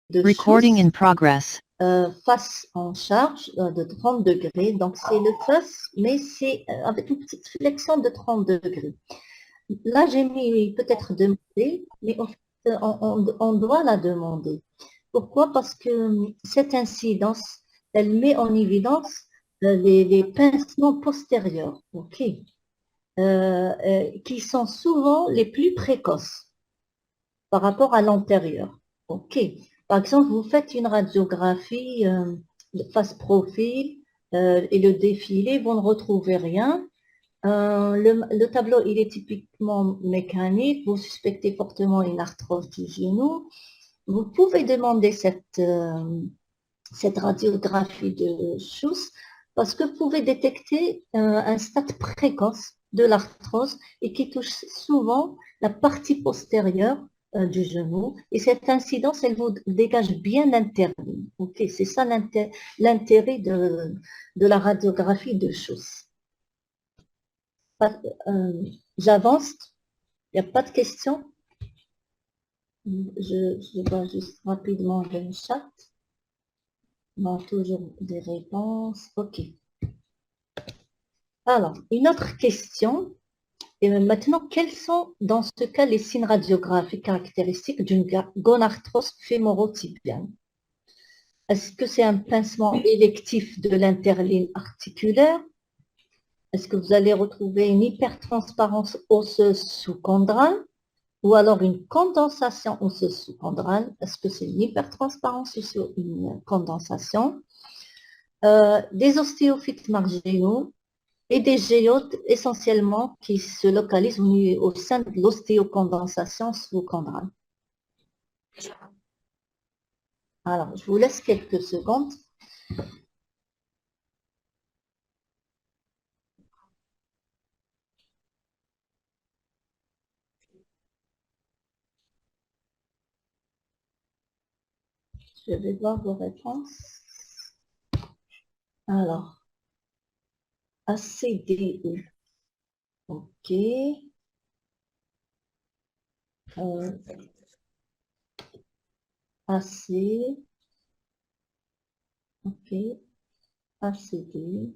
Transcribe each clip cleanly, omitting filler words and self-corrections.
de Recording Schuss, in progress. face en charge de 30 degrés. Donc, c'est le face, mais c'est avec une petite flexion de 30 degrés. Là, j'ai mis peut-être demander, mais en fait, on doit la demander. Pourquoi? Parce que cette incidence, elle met en évidence les pincements postérieurs, ok, qui sont souvent les plus précoces par rapport à l'antérieur. Ok. Par exemple, vous faites une radiographie de face profil et le défilé, vous ne retrouvez rien. Le tableau, il est typiquement mécanique. Vous suspectez fortement une arthrose du genou. Vous pouvez demander cette radiographie de Schuss parce que vous pouvez détecter un stade précoce de l'arthrose et qui touche souvent la partie postérieure du genou. Et cette incidence, elle vous dégage bien l'interligne. Ok, c'est ça l'intérêt de la radiographie de Schuss. J'avance, il n'y a pas de questions. Je vois juste rapidement le chat. Non, toujours des réponses. OK. Alors, une autre question. Et maintenant, quels sont dans ce cas les signes radiographiques caractéristiques d'une gonarthrose fémoro-tibiale? Est-ce que c'est un pincement électif de l'interligne articulaire? Est-ce que vous allez retrouver une hypertransparence osseuse sous-chondrale ou alors une condensation osseuse sous-chondrale? Est-ce que c'est une hypertransparence ou une condensation? Des ostéophytes marginaux et des géodes essentiellement qui se localisent au sein de l'ostéocondensation sous-chondrale. Alors, je vous laisse quelques secondes. Je vais voir vos réponses. Alors, ACDE. OK. AC. OK. ACD.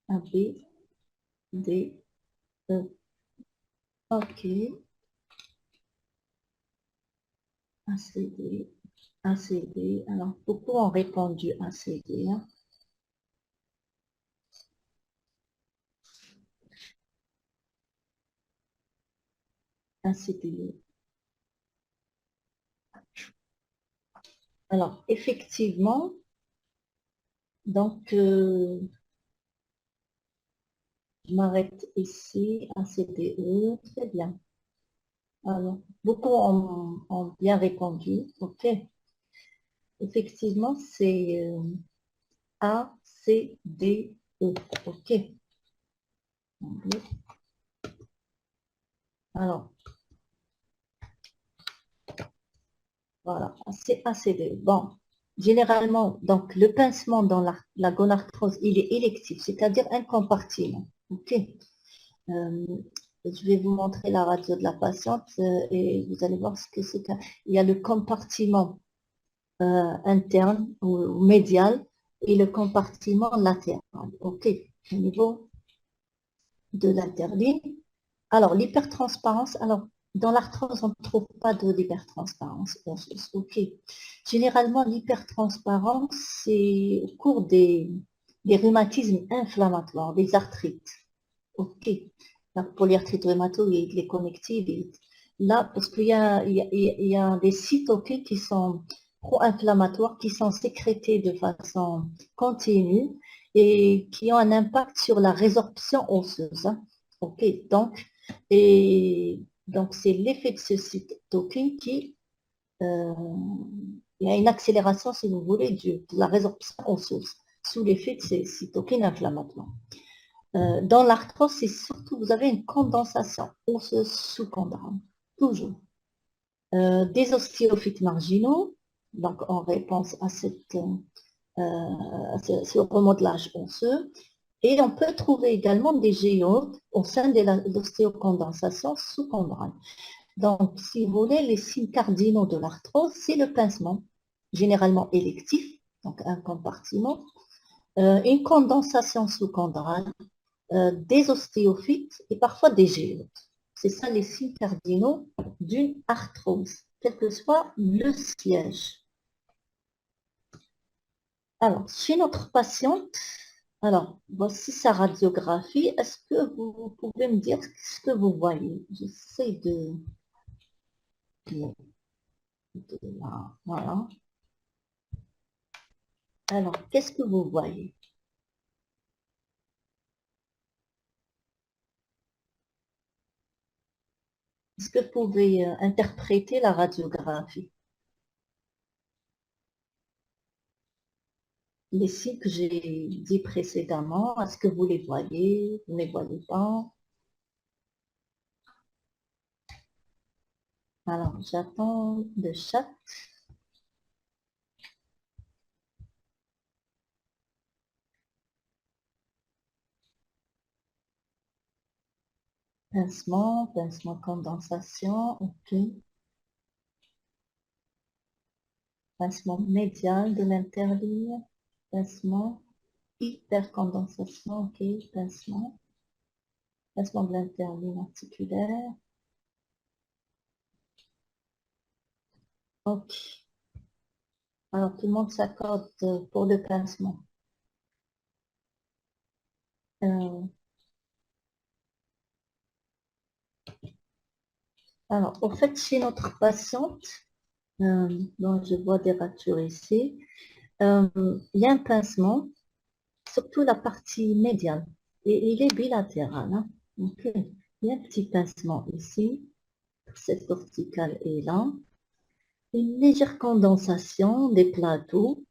AB. D. E. OK. ACD. ACD. Alors, beaucoup ont répondu ACD. Hein. ACD. Alors, effectivement, donc, je m'arrête ici, ACDE, très bien. Alors, beaucoup ont bien répondu, ok. Effectivement, c'est ACDE, ok. Alors, voilà, c'est ACDE. Bon, généralement, donc, le pincement dans la gonarthrose, il est électif, c'est-à-dire un compartiment, ok. Je vais vous montrer la radio de la patiente et vous allez voir ce que c'est. Il y a le compartiment interne ou médial et le compartiment latéral. OK, au niveau de l'interligne. Alors, l'hypertransparence, alors, dans l'arthrose, on ne trouve pas de l'hypertransparence. OK. Généralement, l'hypertransparence, c'est au cours des rhumatismes inflammatoires, des arthrites. OK. Pour les arthrites rhumatoïdes, les connectivites. Là, parce qu'il y a des cytokines qui sont pro-inflammatoires, qui sont sécrétés de façon continue et qui ont un impact sur la résorption osseuse. Hein. OK. Donc, c'est l'effet de ce cytokine qui il y a une accélération, si vous voulez, de la résorption osseuse sous l'effet de ces cytokines inflammatoires. Dans l'arthrose, c'est surtout, vous avez une condensation osseuse sous-chondrale, toujours. Des ostéophytes marginaux, donc en réponse à ce remodelage osseux. Et on peut trouver également des géodes au sein de l'ostéocondensation sous-chondrale. Donc, si vous voulez, les signes cardinaux de l'arthrose, c'est le pincement, généralement électif, donc un compartiment, une condensation sous-chondrale, des ostéophytes et parfois des géodes. C'est ça les signes cardinaux d'une arthrose, quel que soit le siège. Alors, chez notre patiente, alors, voici sa radiographie. Est-ce que vous pouvez me dire ce que vous voyez? J'essaie voilà. Alors, qu'est-ce que vous voyez? Est-ce que vous pouvez interpréter la radiographie? Les signes que j'ai dit précédemment, est-ce que vous les voyez? Vous ne les voyez pas? Alors, j'attends le chat. Pincement, pincement, condensation, ok. Pincement médial de l'interligne, pincement, hypercondensation, ok, pincement, pincement de l'interligne articulaire, ok. Alors, tout le monde s'accorde pour le pincement. Alors, au fait, chez notre patiente, dont je vois des ratures ici, il y a un pincement, surtout la partie médiane, et il est bilatéral. Hein. Ok. Il y a un petit pincement ici, cette verticale est là, une légère condensation des plateaux,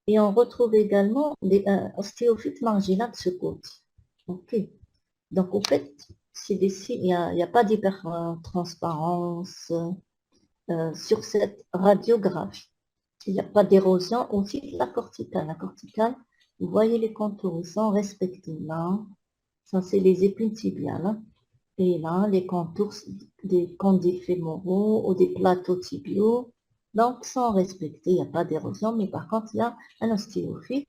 et on retrouve également des ostéophytes marginales de ce côté. Ok. Donc, au fait, c'est des signes, il n'y a pas d'hypertransparence sur cette radiographie. Il n'y a pas d'érosion aussi de la corticale. La corticale, vous voyez les contours, ils sont respectés là. Ça, c'est les épines tibiales. Hein. Et là, les contours des condyles fémoraux ou des plateaux tibiaux, donc, sont respectés. Il n'y a pas d'érosion, mais par contre, il y a un ostéophyte.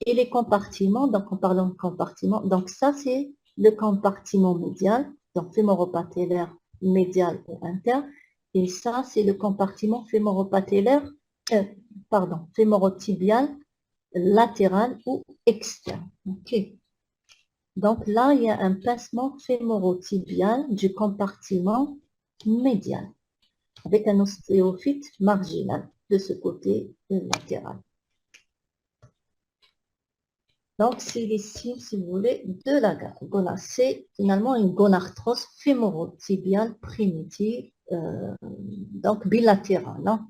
Et les compartiments, donc en parlant de compartiments, donc ça, c'est le compartiment médial, donc fémoro-patellaire, médial ou interne. Et ça, c'est le compartiment fémoro-patellaire, pardon, fémoro-tibial, latéral ou externe. Ok. Donc là, il y a un pincement fémoro-tibial du compartiment médial avec un ostéophyte marginal de ce côté latéral. Donc, c'est les signes, si vous voulez, de la gonarthrose. C'est finalement une gonarthrose fémoro-tibiale primitive, donc bilatérale. Hein.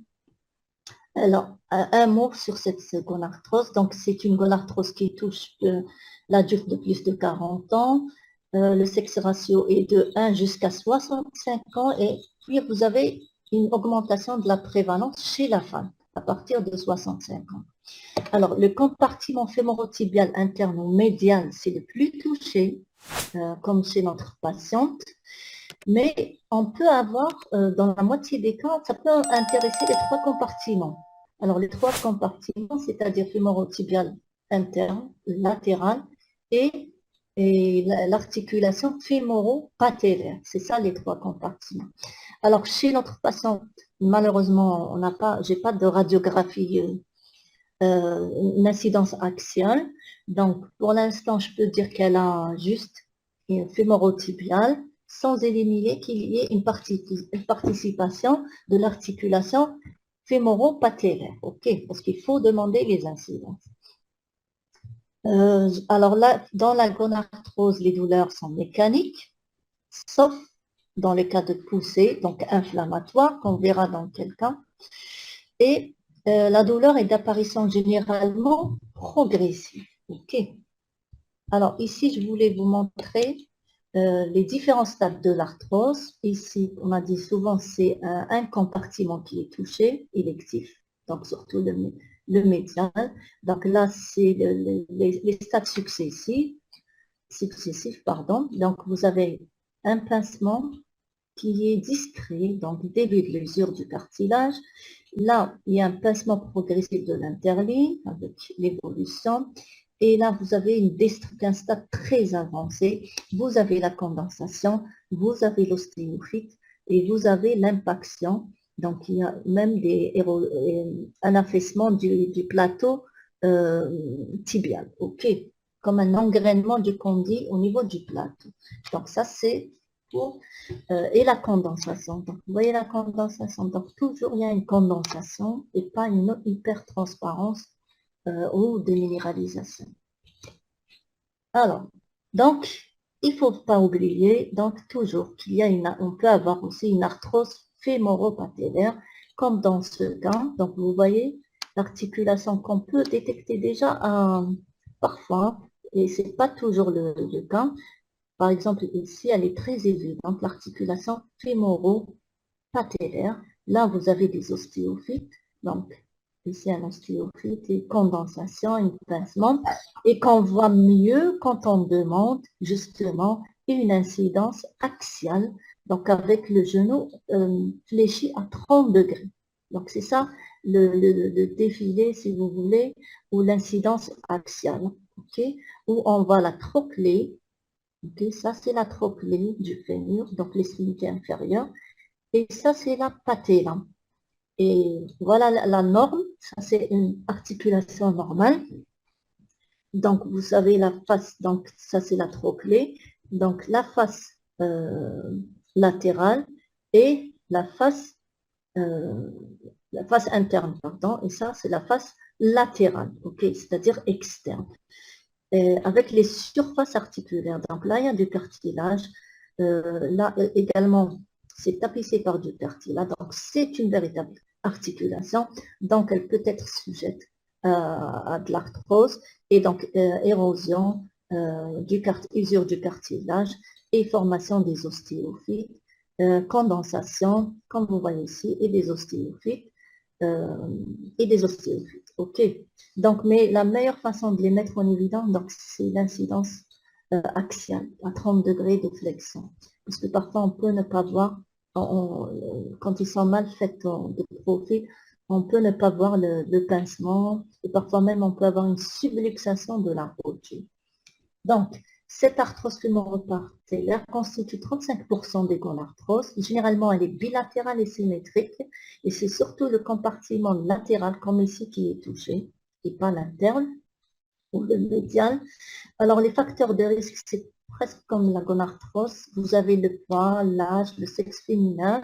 Alors, un mot sur cette gonarthrose. Donc, c'est une gonarthrose qui touche l'adulte de plus de 40 ans. Le sexe ratio est de 1 jusqu'à 65 ans. Et puis, vous avez une augmentation de la prévalence chez la femme à partir de 65 ans. Alors, le compartiment fémorotibial interne ou médial, c'est le plus touché, comme chez notre patiente. Mais on peut avoir, dans la moitié des cas, ça peut intéresser les trois compartiments. Alors, les trois compartiments, c'est-à-dire fémorotibial interne, latéral et l'articulation fémoro-patellaire. C'est ça les trois compartiments. Alors, chez notre patiente, malheureusement, j'ai pas de radiographie, une incidence axiale. Donc, pour l'instant, je peux dire qu'elle a juste une fémorotibiale, sans éliminer qu'il y ait une participation de l'articulation fémoro-patellaire. OK, parce qu'il faut demander les incidences. Alors là, dans la gonarthrose, les douleurs sont mécaniques, sauf dans le cas de poussée, donc inflammatoire, qu'on verra dans quel cas. Et la douleur est d'apparition généralement progressive. OK. Alors ici, je voulais vous montrer les différents stades de l'arthrose. Ici, on a dit souvent, c'est un compartiment qui est touché, électif, donc surtout le médial. Donc là, c'est les stades successifs, pardon. Donc vous avez un pincement, qui est discret, donc début de l'usure du cartilage. Là, il y a un pincement progressif de l'interligne avec l'évolution. Et là, vous avez un stade très avancé. Vous avez la condensation, vous avez l'ostéophyte et vous avez l'impaction. Donc, il y a même un affaissement du plateau tibial, ok, comme un engrainement du condyle au niveau du plateau. Donc, ça, c'est pour... et la condensation. Donc, vous voyez la condensation. Donc, toujours, il y a une condensation et pas une hypertransparence ou déminéralisation. Alors, donc, il ne faut pas oublier, donc, toujours qu'il y a on peut avoir aussi une arthrose fémoro-patellaire, comme dans ce cas. Donc, vous voyez l'articulation qu'on peut détecter déjà parfois, et ce n'est pas toujours le cas. Par exemple, ici, elle est très évidente, l'articulation fémoro-patellaire. Là, vous avez des ostéophytes, donc ici un ostéophyte et condensation, et pincement, et qu'on voit mieux quand on demande justement une incidence axiale, donc avec le genou fléchi à 30 degrés. Donc c'est ça le défilé, si vous voulez, ou l'incidence axiale, ok, où on voit la trochlée. Okay, ça, c'est la trochlée du fémur, donc l'extrémité inférieure. Et ça, c'est la patella. Et voilà la norme. Ça, c'est une articulation normale. Donc, vous savez la face. Donc, ça, c'est la trochlée. Donc, la face latérale et euh, la face interne, pardon. Et ça, c'est la face latérale, ok, c'est-à-dire externe. Avec les surfaces articulaires. Donc là, il y a du cartilage. Là également, c'est tapissé par du cartilage. Donc c'est une véritable articulation. Donc elle peut être sujette à de l'arthrose et donc érosion, usure du cartilage et formation des ostéophytes, condensation, comme vous voyez ici, et des ostéophytes. Ok. Donc, mais la meilleure façon de les mettre en évidence, donc, c'est l'incidence axiale à 30 degrés de flexion. Parce que parfois, on peut ne pas voir, quand ils sont mal faits de profil, on peut ne pas voir le pincement, et parfois même, on peut avoir une subluxation de la rotule. Donc, cette arthrose fémoro-patellaire constitue 35% des gonarthroses. Généralement, elle est bilatérale et symétrique. Et c'est surtout le compartiment latéral, comme ici, qui est touché, et pas l'interne ou le médial. Alors, les facteurs de risque, c'est presque comme la gonarthrose. Vous avez le poids, l'âge, le sexe féminin.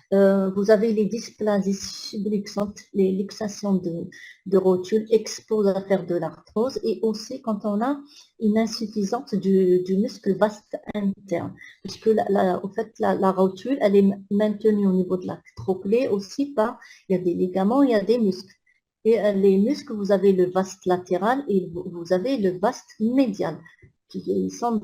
Vous avez les dysplasies subluxantes, les luxations de rotules exposent à faire de l'arthrose et aussi quand on a une insuffisance du muscle vaste interne. Parce que au fait, la rotule, elle est maintenue au niveau de la trochlée aussi par, il y a des ligaments, il y a des muscles. Et les muscles, vous avez le vaste latéral et vous avez le vaste médial, qui sont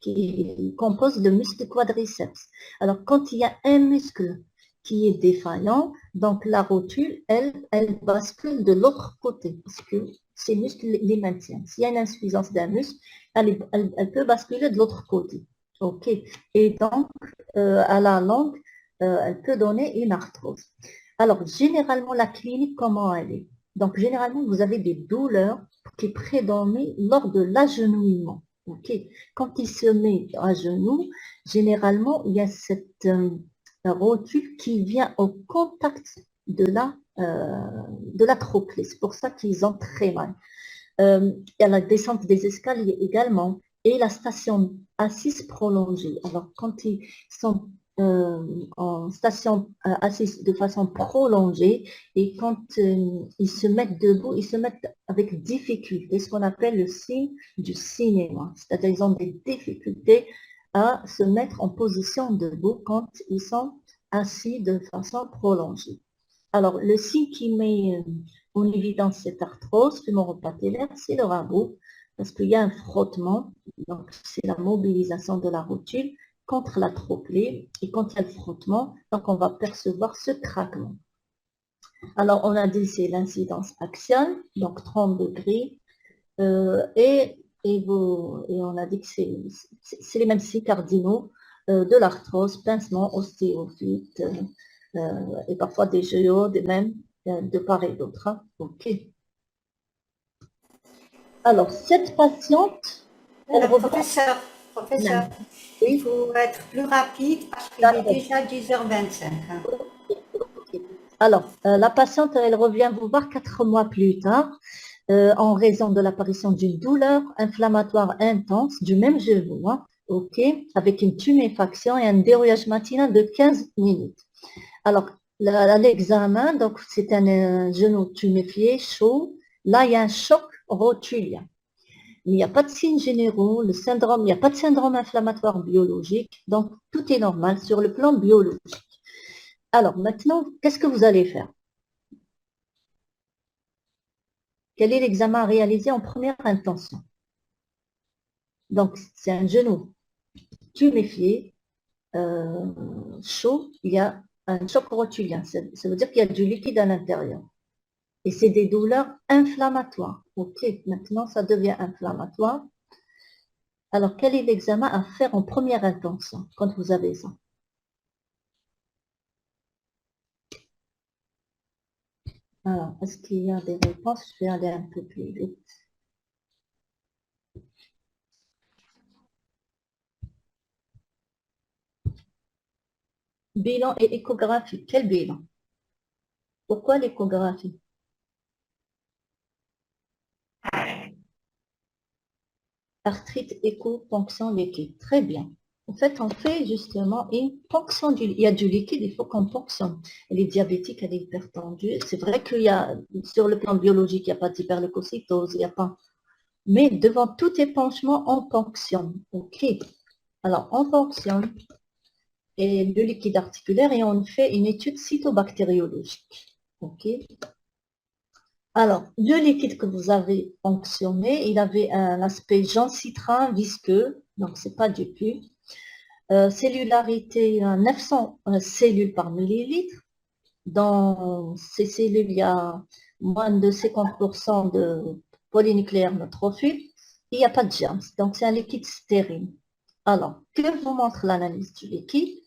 qui compose le muscle quadriceps. Alors, quand il y a un muscle qui est défaillant, donc la rotule, elle bascule de l'autre côté, parce que ces muscles les maintiennent. S'il y a une insuffisance d'un muscle, elle peut basculer de l'autre côté. OK. Et donc, à la longue, elle peut donner une arthrose. Alors, généralement, la clinique, comment elle est? Donc, généralement, vous avez des douleurs qui prédominent lors de l'agenouillement. Ok. Quand il se met à genoux, généralement, il y a cette rotule qui vient au contact de la trochlée. C'est pour ça qu'ils ont très mal. Il y a la descente des escaliers également et la station assise prolongée. Alors, quand ils sont en station assise de façon prolongée et quand ils se mettent debout, ils se mettent avec difficulté, ce qu'on appelle le signe du cinéma. C'est-à-dire qu'ils ont des difficultés à se mettre en position debout quand ils sont assis de façon prolongée. Alors, le signe qui met en évidence cette arthrose fémoro-patellaire, c'est le rabot, parce qu'il y a un frottement, donc c'est la mobilisation de la rotule contre la trochlée, et quand il y a le frottement, donc on va percevoir ce craquement. Alors, on a dit c'est l'incidence axiale, donc 30 degrés, et on a dit que c'est les mêmes signes cardinaux, de l'arthrose, pincement, ostéophyte, et parfois des géodes, même de part et d'autre. Hein. OK. Alors, cette patiente, elle revient... Professeur, il Oui, faut être plus rapide parce qu'il est déjà 10h25. Hein. alors, la patiente, elle revient vous voir 4 mois plus tard en raison de l'apparition d'une douleur inflammatoire intense du même genou, hein, ok, avec une tuméfaction et un dérouillage matinal de 15 minutes. Alors, l'examen, donc c'est un genou tuméfié, chaud. Là, il y a un choc rotulien. Il n'y a pas de signes généraux, le syndrome, il n'y a pas de syndrome inflammatoire biologique, donc tout est normal sur le plan biologique. Alors maintenant, qu'est-ce que vous allez faire? Quel est l'examen à réaliser en première intention? Donc, c'est un genou tuméfié, chaud, il y a un choc rotulien. Ça veut dire qu'il y a du liquide à l'intérieur. Et c'est des douleurs inflammatoires. OK, maintenant, ça devient inflammatoire. Alors, quel est l'examen à faire en première intention quand vous avez ça? Alors, est-ce qu'il y a des réponses? Je vais aller un peu plus vite. Bilan et échographie. Quel bilan? Pourquoi l'échographie? Arthrite, écho, ponction liquide. Très bien. En fait, on fait justement une ponction il y a du liquide, il faut qu'on ponctionne. Elle est diabétique, elle est hypertendue. C'est vrai qu'il y a, sur le plan biologique, il n'y a pas d'hyperleucocytose, il n'y a pas. Mais devant tout épanchement, on ponctionne. OK. Alors, on ponctionne et le liquide articulaire et on fait une étude cytobactériologique. OK. Alors, le liquide que vous avez ponctionné, il avait un aspect gencitrin visqueux, donc c'est pas du pus. Cellularité 900 cellules par millilitre. Dans ces cellules, il y a moins de 50% de polynucléaires neutrophiles. Il n'y a pas de germes, donc c'est un liquide stérile. Alors, que vous montre l'analyse du liquide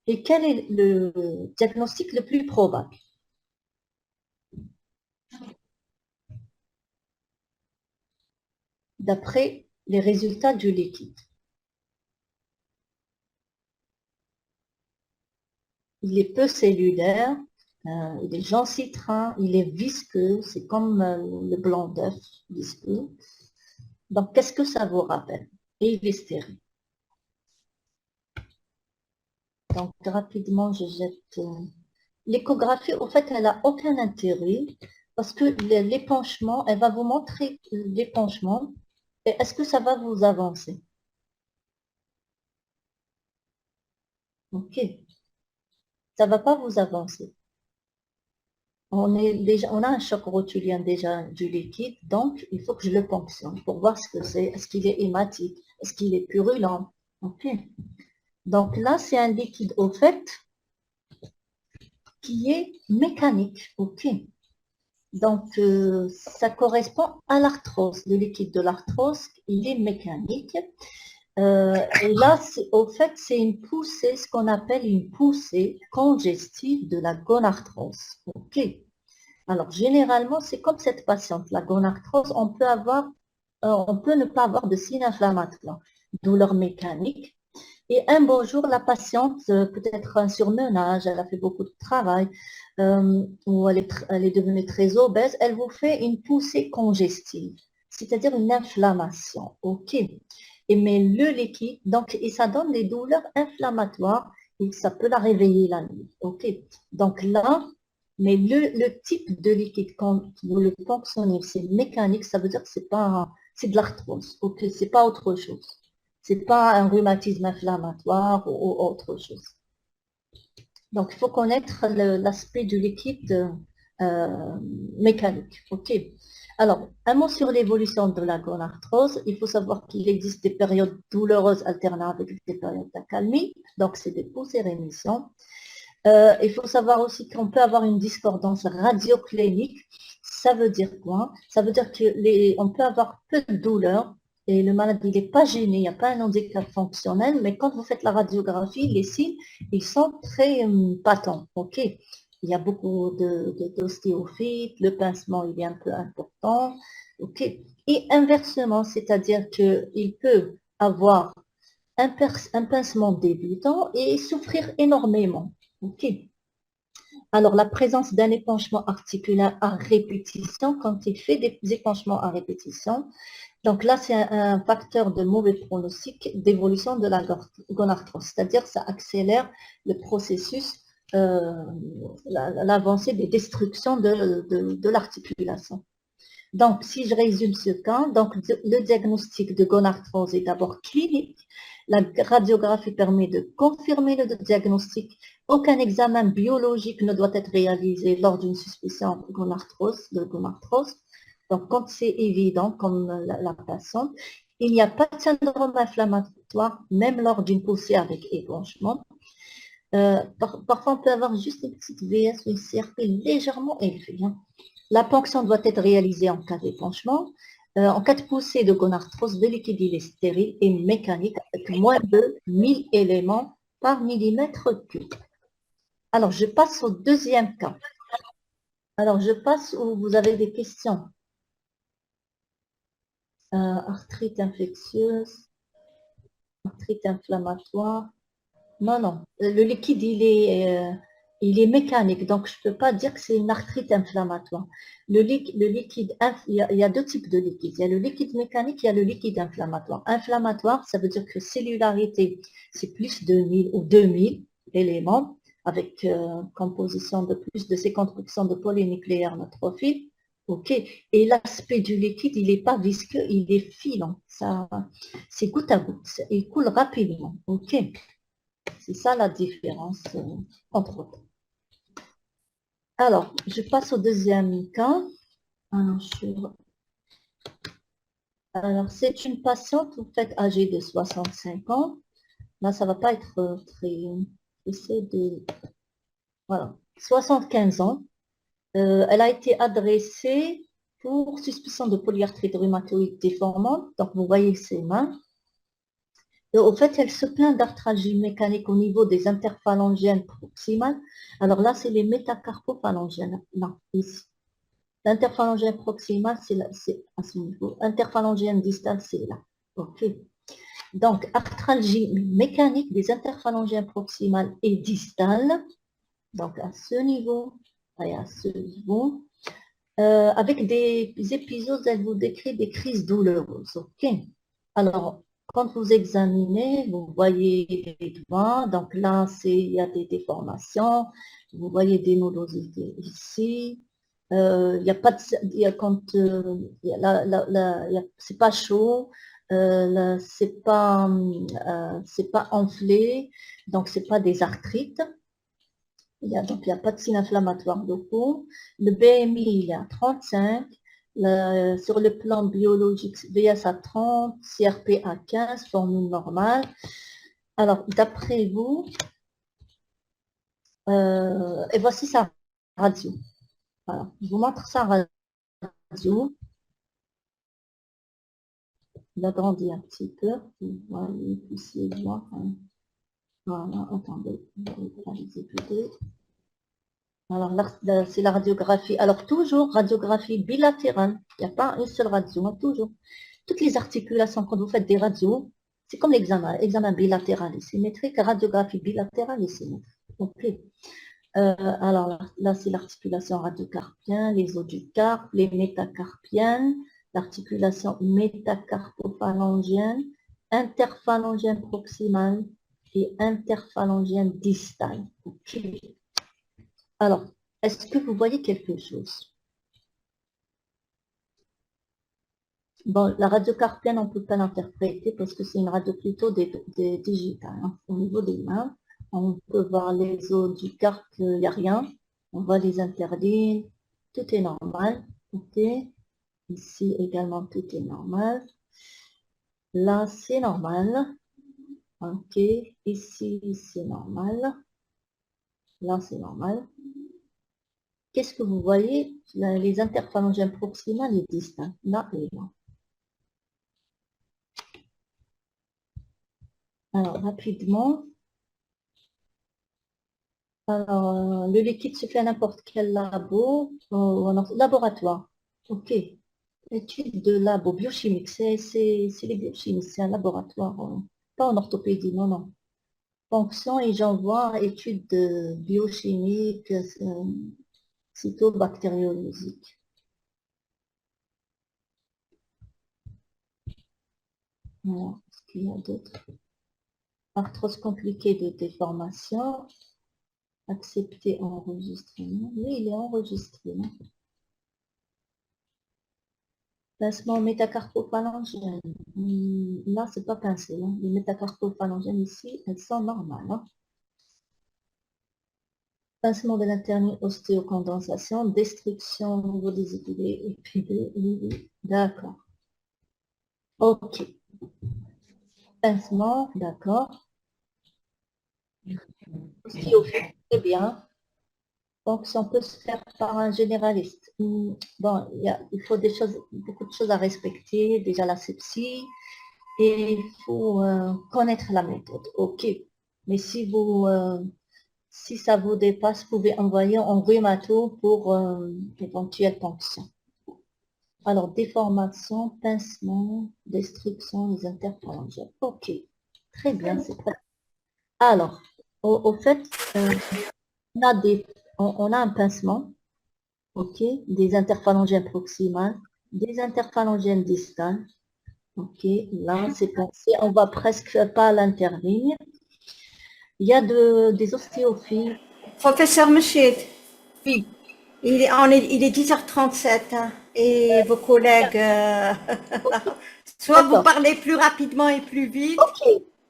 et quel est le diagnostic le plus probable? D'après les résultats du liquide. Il est peu cellulaire, il est gencitrin, il est visqueux, c'est comme le blanc d'œuf visqueux. Donc, qu'est-ce que ça vous rappelle? Et il est stérile. Donc, rapidement, je jette... L'échographie, au fait, elle n'a aucun intérêt parce que l'épanchement, elle va vous montrer l'épanchement et est-ce que ça va vous avancer? OK. Ça ne va pas vous avancer. On a un choc rotulien déjà du liquide, donc il faut que je le ponctionne pour voir ce que c'est. Est-ce qu'il est hématique? Est-ce qu'il est purulent? OK. Donc là, c'est un liquide au fait qui est mécanique. OK. Donc, ça correspond à l'arthrose. Le liquide de l'arthrose, il est mécanique. Et là, au fait, c'est une poussée, ce qu'on appelle une poussée congestive de la gonarthrose. OK. Alors, généralement, c'est comme cette patiente, la gonarthrose, on peut ne pas avoir de signe inflammatoire, douleur mécanique. Et un beau jour, la patiente, peut-être un surmenage, elle a fait beaucoup de travail, ou elle est devenue très obèse, elle vous fait une poussée congestive, c'est-à-dire une inflammation. OK. Mais le liquide, donc, et ça donne des douleurs inflammatoires et ça peut la réveiller la nuit. OK. Donc là, mais le type de liquide, quand vous le ponctionnez, c'est mécanique, ça veut dire que c'est de l'arthrose. OK. C'est pas autre chose. C'est pas un rhumatisme inflammatoire ou autre chose. Donc, il faut connaître l'aspect du liquide mécanique. OK. Alors, un mot sur l'évolution de la gonarthrose. Il faut savoir qu'il existe des périodes douloureuses alternant avec des périodes d'accalmie. Donc, c'est des poussées-rémissions. Il faut savoir aussi qu'on peut avoir une discordance radioclinique. Ça veut dire quoi? Ça veut dire qu'on peut avoir peu de douleur et le malade, il n'est pas gêné, il n'y a pas un handicap fonctionnel, mais quand vous faites la radiographie, les signes, ils sont très patents, ok? Il y a beaucoup d'ostéophytes, le pincement, il est un peu important, ok? Et inversement, c'est-à-dire qu'il peut avoir un pincement débutant et souffrir énormément, ok? Alors, la présence d'un épanchement articulaire à répétition, quand il fait des épanchements à répétition, donc là, c'est un facteur de mauvais pronostic d'évolution de la gonarthrose, c'est-à-dire ça accélère le processus, l'avancée des destructions de l'articulation. Donc, si je résume ce cas, donc le diagnostic de gonarthrose est d'abord clinique. La radiographie permet de confirmer le diagnostic. Aucun examen biologique ne doit être réalisé lors d'une suspicion de gonarthrose. Donc, quand c'est évident, comme la patiente, il n'y a pas de syndrome inflammatoire, même lors d'une poussée avec épanchement. Parfois, on peut avoir juste une petite VS ou une CRP légèrement élevée. La ponction doit être réalisée en cas d'épanchement. En cas de poussée de gonarthrose, le liquide il est stérile et mécanique avec moins de 1000 éléments par millimètre cube. Alors, je passe au deuxième cas. Alors, je passe où vous avez des questions. Arthrite infectieuse, arthrite inflammatoire. Non. Le liquide, il est mécanique, donc je ne peux pas dire que c'est une arthrite inflammatoire. Le liquide, il y a deux types de liquides. Il y a le liquide mécanique, il y a le liquide inflammatoire. Inflammatoire, ça veut dire que cellullarité, c'est plus de 1000 ou 2000 éléments, avec composition de plus de 50% de polynucléaires neutrophiles. OK. Et l'aspect du liquide, il n'est pas visqueux, il est filant. C'est goutte à goutte. Il coule rapidement. OK. C'est ça la différence entre autres. Alors, je passe au deuxième cas. Alors, c'est une patiente, en fait, âgée de 65 ans. Là, ça ne va pas être très... J'essaie de... Voilà, 75 ans. Elle a été adressée pour suspicion de polyarthrite rhumatoïde déformante. Donc, vous voyez ses mains. Et au fait, elle se plaint d'arthralgie mécanique au niveau des interphalangiennes proximales. Alors là, c'est les métacarpophalangiennes. Non, ici. L'interphalangienne proximale, c'est à ce niveau. Interphalangienne distale, c'est là. OK. Donc, arthralgie mécanique des interphalangiennes proximales et distales. Donc, à ce niveau et à ce niveau. Avec des épisodes, elle vous décrit des crises douloureuses. OK. Alors, quand vous examinez, vous voyez les doigts. Donc là, il y a des déformations. Vous voyez des nodosités ici. Il n'y a pas de, c'est pas chaud, c'est pas enflé, donc c'est pas des arthrites. Donc il n'y a pas de signe inflammatoire locaux. Le BMI il est à 35. Sur le plan biologique, VS à 30, CRP à 15, formule normale. Alors, d'après vous, et voici sa radio. Voilà, je vous montre sa radio. Il agrandit un petit peu. Vous voyez, puissiez voir. Voilà, attendez, je vais réaliser plutôt. Alors là, c'est la radiographie. Alors toujours radiographie bilatérale. Il n'y a pas une seule radio, hein, toujours. Toutes les articulations, quand vous faites des radios, c'est comme examen bilatéral et symétrique, radiographie bilatérale et symétrique. OK. Alors là, c'est l'articulation radiocarpienne, les os du carpe, les métacarpiennes, l'articulation métacarpophalangienne, interphalangienne proximale et interphalangienne distale. OK. Alors, est-ce que vous voyez quelque chose? Bon, la radiocarpienne, on ne peut pas l'interpréter parce que c'est une radio plutôt digitale. Hein. Au niveau des mains, on peut voir les os du carpe, il n'y a rien. On voit les interdits, tout est normal. OK. Ici également, tout est normal. Là, c'est normal. OK. Ici, c'est normal. Là, c'est normal. Qu'est-ce que vous voyez? Les interphalangiennes proximales et distales, là et là. Alors, rapidement. Alors, le liquide se fait à n'importe quel labo, laboratoire. OK. Étude de labo biochimique, c'est les biochimistes, c'est un laboratoire, pas en orthopédie, non, non. Fonction et j'envoie étude biochimique, cytobactériologique. Voilà, est-ce qu'il y a d'autres? Arthrose compliquée de déformation. Accepter enregistrement. Oui, il est enregistré. Pincement métacarpophalangienne. Là, c'est pas pincé. Hein. Les métacarpophalangiennes ici, elles sont normales. Hein. Pincement de l'interne, ostéocondensation, destruction au niveau des épidés. Oui. D'accord. OK. Pincement, d'accord. Ostéophyte, très bien. Donc, ça peut se faire par un généraliste. Bon, il faut beaucoup de choses à respecter. Déjà l'asepsie. Et il faut connaître la méthode. OK. Mais si ça vous dépasse, vous pouvez envoyer en rhumato pour éventuelle ponction. Alors, déformation, pincement, destruction des interphalangiennes. OK. Très bien, c'est très. Alors, au fait, on a un pincement, OK, des interphalangiennes proximales, des interphalangiennes distales. OK, là, c'est pincé, on va presque pas l'intervenir. Il y a des ostéophiles. Professeur Mouchid, Oui. il est 10h37 hein, et vos collègues, soit vous D'accord. parlez plus rapidement et plus vite.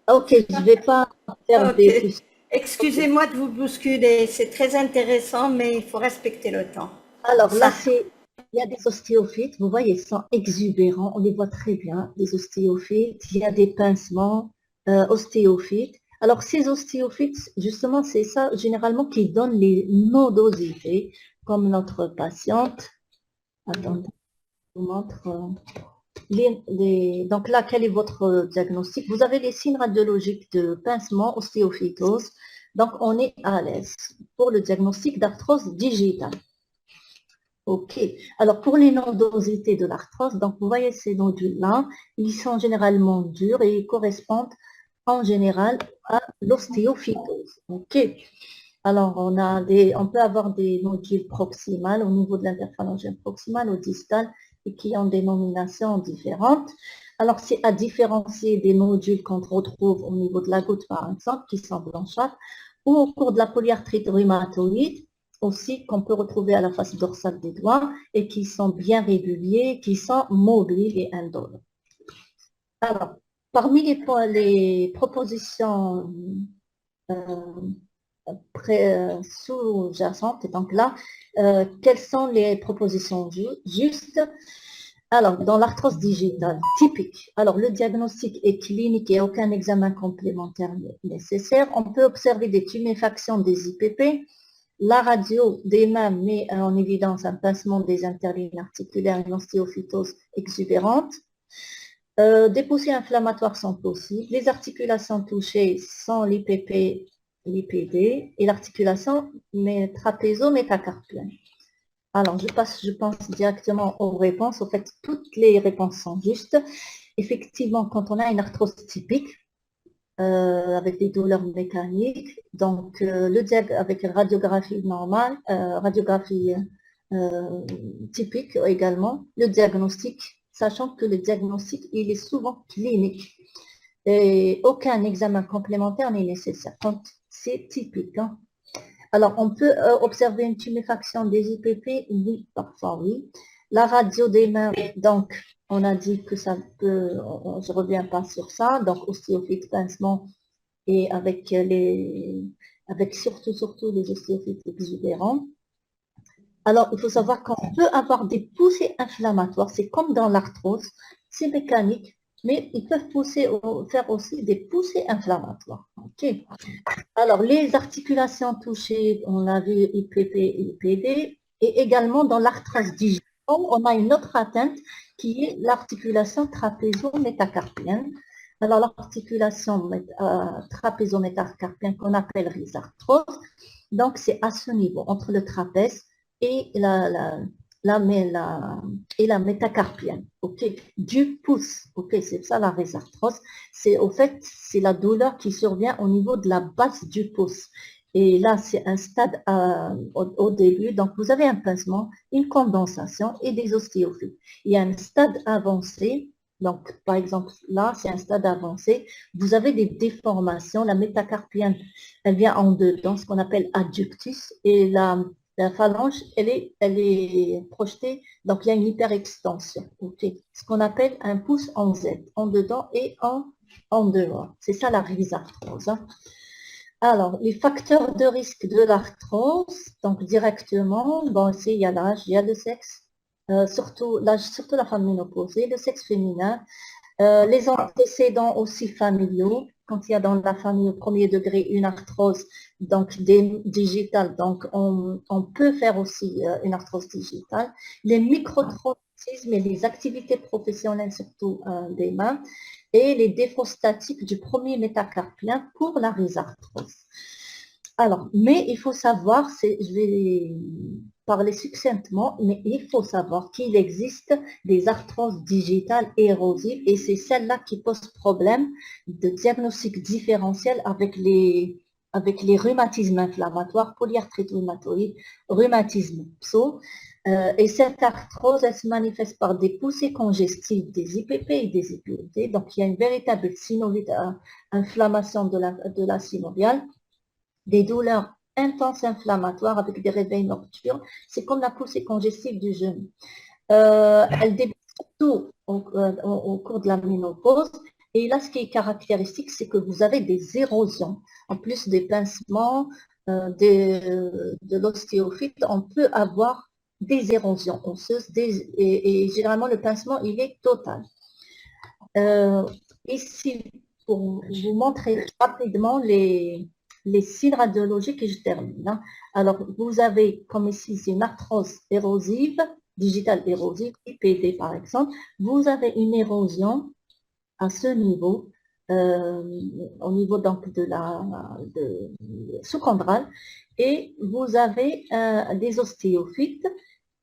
OK, je ne vais pas faire des Ok. plus. Excusez-moi de vous bousculer, c'est très intéressant, mais il faut respecter le temps. Alors là, Ça. il y a des ostéophytes, vous voyez, ils sont exubérants, on les voit très bien, des ostéophytes, il y a des pincements ostéophytes. Alors ces ostéophytes, justement, c'est ça généralement qui donne les nodosités, comme notre patiente. Attendez, je vous montre. Donc là, quel est votre diagnostic? Vous avez les signes radiologiques de pincement, ostéophytose. Donc, on est à l'aise pour le diagnostic d'arthrose digitale. OK. Alors, pour les nodosités de l'arthrose, donc vous voyez ces nodules-là, ils sont généralement durs et ils correspondent en général à l'ostéophytose. OK. Alors, on peut avoir des nodules proximales au niveau de l'interphalangienne proximale ou distale et qui ont des nominations différentes. Alors, c'est à différencier des nodules qu'on retrouve au niveau de la goutte, par exemple, qui sont blanchâtres, ou au cours de la polyarthrite rhumatoïde, aussi qu'on peut retrouver à la face dorsale des doigts et qui sont bien réguliers, qui sont mobiles et indolents. Alors, parmi les propositions sous-jacentes, et donc là, quelles sont les propositions justes? Alors, dans l'arthrose digitale typique, alors le diagnostic est clinique et aucun examen complémentaire nécessaire. On peut observer des tuméfactions des IPP. La radio des mains met en évidence un pincement des interlignes articulaires et une ostéophytose exubérante. Des poussées inflammatoires sont possibles. Les articulations touchées sont l'IPP, l'IPD et l'articulation trapézo-métacarpienne. Alors, je pense directement aux réponses. En fait, toutes les réponses sont justes. Effectivement, quand on a une arthrose typique, avec des douleurs mécaniques, donc avec une radiographie normale, radiographie typique également, le diagnostic, sachant que le diagnostic, il est souvent clinique. Et aucun examen complémentaire n'est nécessaire quand c'est typique. Hein. Alors, on peut observer une tuméfaction des IPP, oui, parfois oui. La radio des mains, donc, on a dit que ça peut, je ne reviens pas sur ça, donc ostéophyte, pincement, et avec surtout les ostéophytes exubérants. Alors, il faut savoir qu'on peut avoir des poussées inflammatoires, c'est comme dans l'arthrose, c'est mécanique, mais ils peuvent faire aussi des poussées inflammatoires. Okay. Alors, les articulations touchées, on a vu IPP et IPD, et également dans l'arthrose digitale, on a une autre atteinte qui est l'articulation trapézo-métacarpienne. Alors, l'articulation trapézo-métacarpienne qu'on appelle rhizarthrose, donc c'est à ce niveau, entre le trapèze et la métacarpienne, ok, du pouce, ok, c'est ça la rhizarthrose. C'est au fait, c'est la douleur qui survient au niveau de la base du pouce. Et là, c'est un stade au début. Donc, vous avez un pincement, une condensation et des ostéophytes. Il y a un stade avancé. Donc, par exemple, là, c'est un stade avancé. Vous avez des déformations. La métacarpienne, elle vient en dedans, ce qu'on appelle adductus. Et la phalange, elle est projetée. Donc, il y a une hyperextension. Okay. Ce qu'on appelle un pouce en Z, en dedans et en dehors. C'est ça la rhizarthrose. Hein. Alors, les facteurs de risque de l'arthrose, donc directement, bon, il y a l'âge, il y a le sexe, surtout l'âge, surtout la femme ménopausée, le sexe féminin, les antécédents aussi familiaux, quand il y a dans la famille au premier degré une arthrose donc digitale, donc on peut faire aussi une arthrose digitale, les microtraumatismes et les activités professionnelles, surtout des mains, et les défauts statiques du premier métacarpien pour la rhizarthrose. Alors, mais il faut savoir, je vais parler succinctement, mais il faut savoir qu'il existe des arthroses digitales érosives et c'est celle-là qui pose problème de diagnostic différentiel avec les rhumatismes inflammatoires, polyarthrite rhumatoïde, rhumatisme pso. Et cette arthrose, elle se manifeste par des poussées congestives des IPP et des IPD. Donc, il y a une véritable synovite, inflammation de la synoviale, des douleurs intenses inflammatoires avec des réveils nocturnes. C'est comme la poussée congestive du genou. Elle débute surtout au cours de la ménopause. Et là, ce qui est caractéristique, c'est que vous avez des érosions. En plus des pincements, de l'ostéophyte, on peut avoir des érosions osseuses et généralement, le pincement, il est total. Ici, pour vous montrer rapidement les signes radiologiques et je termine. Hein. Alors, vous avez, comme ici, une arthrose érosive, digitale érosive, IPD par exemple. Vous avez une érosion à ce niveau, au niveau donc sous-chondral, et vous avez des ostéophytes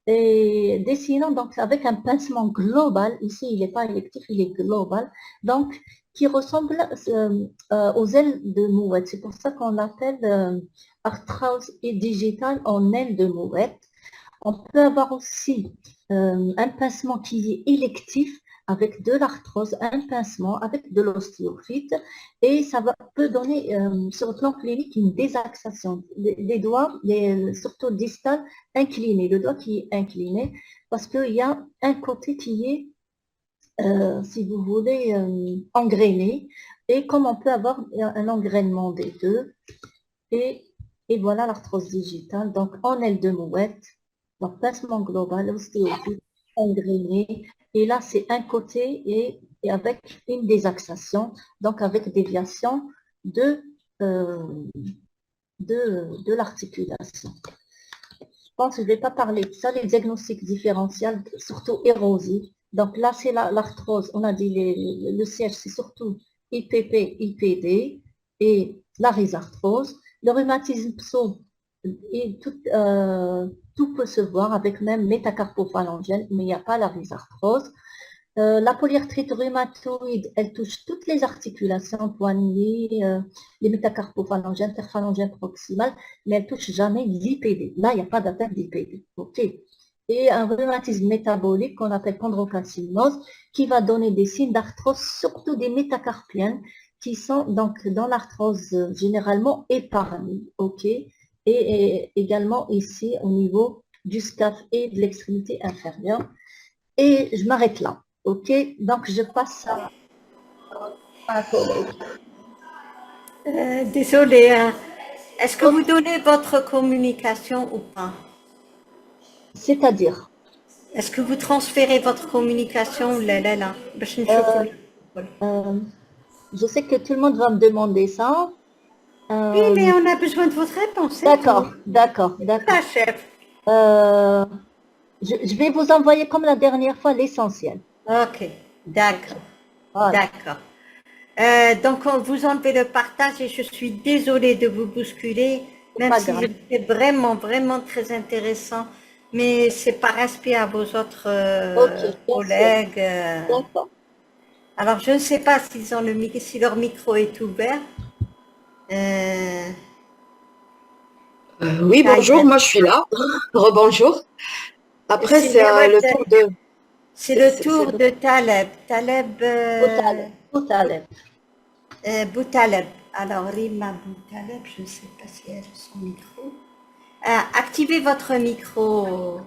et dessinant donc avec un pincement global, ici il n'est pas électif, il est global, donc qui ressemble aux ailes de mouette. C'est pour ça qu'on l'appelle arthrose et digital en aile de mouette. On peut avoir aussi un pincement qui est électif avec de l'arthrose, un pincement avec de l'ostéophyte et ça peut donner sur le plan clinique une désaxation. Les doigts, surtout distal, inclinés, le doigt qui est incliné parce qu'il y a un côté qui est, si vous voulez, engrainé et comme on peut avoir un engrainement des deux et voilà l'arthrose digitale, donc en aile de mouette. Donc, pincement global, ostéophyte, engrainé. Et là, c'est un côté et avec une désaxation, donc avec déviation de, euh, de l'articulation. Je pense que je ne vais pas parler de ça, les diagnostics différentiels, surtout érosifs. Donc là, c'est l'arthrose. On a dit le siège, c'est surtout IPP, IPD et la rhizarthrose. Le rhumatisme pso, et tout peut se voir avec même métacarpophalangienne, mais il n'y a pas la rhizarthrose. La polyarthrite rhumatoïde, elle touche toutes les articulations, poignets, les métacarpophalangiennes, interphalangiennes proximales, mais elle ne touche jamais l'IPD. Là, il n'y a pas d'attaque d'IPD. OK. Et un rhumatisme métabolique qu'on appelle chondrocalcinose, qui va donner des signes d'arthrose, surtout des métacarpiennes, qui sont donc dans l'arthrose généralement épargnées. OK. Et également ici au niveau du scaphe et de l'extrémité inférieure. Et je m'arrête là. OK, donc je passe à la collègue. Désolée, hein. Est-ce que vous donnez votre communication ou pas? C'est-à-dire, Est-ce que vous transférez votre communication là باش نشوفوا je sais que tout le monde va me demander ça. Oui, mais on a besoin de votre réponse, c'est D'accord, tout. d'accord, d'accord. La chef. Euh, je vais vous envoyer comme la dernière fois l'essentiel. Ok, d'accord, Voilà. d'accord. Donc, vous enlevez le partage et je suis désolée de vous bousculer, C'est même pas si grave. c'est vraiment, vraiment très intéressant, mais c'est par respect à vos autres Ok, bien sûr. collègues. D'accord. Alors, je ne sais pas s'ils ont si leur micro est ouvert. Euh, Oui, bonjour, Tayeb. moi je suis là. Rebonjour. Après, C'est c'est le tour de... c'est le tour bon. de Taleb. Taleb Tout à l'heure. Boutaleb. Alors, Rima Boutaleb, je ne sais pas si elle a son micro. Activez votre micro.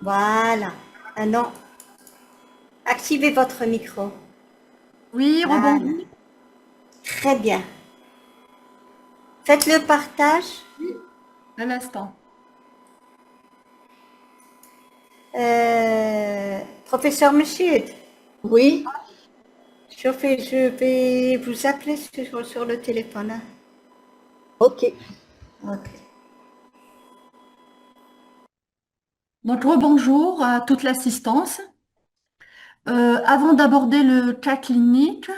Voilà. Ah non, activez votre micro. Oui, Voilà. rebonjour. Très bien. Faites le partage. Un instant. Professeur Michid, Oui, je vais vous appeler sur le téléphone, hein. ok. Ok. Donc, rebonjour à toute l'assistance. Avant d'aborder le cas clinique,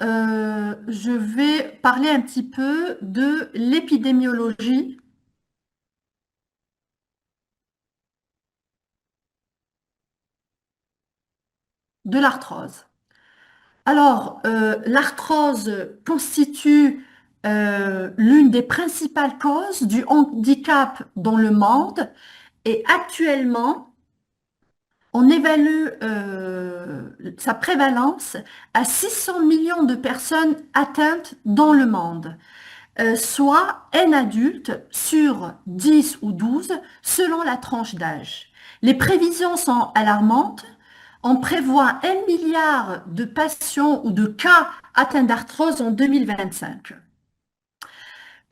je vais parler un petit peu de l'épidémiologie de l'arthrose. Alors, l'arthrose constitue l'une des principales causes du handicap dans le monde et actuellement, on évalue sa prévalence à 600 millions de personnes atteintes dans le monde, soit un adulte sur 10 ou 12 selon la tranche d'âge. Les prévisions sont alarmantes. On prévoit 1 milliard de patients ou de cas atteints d'arthrose en 2025.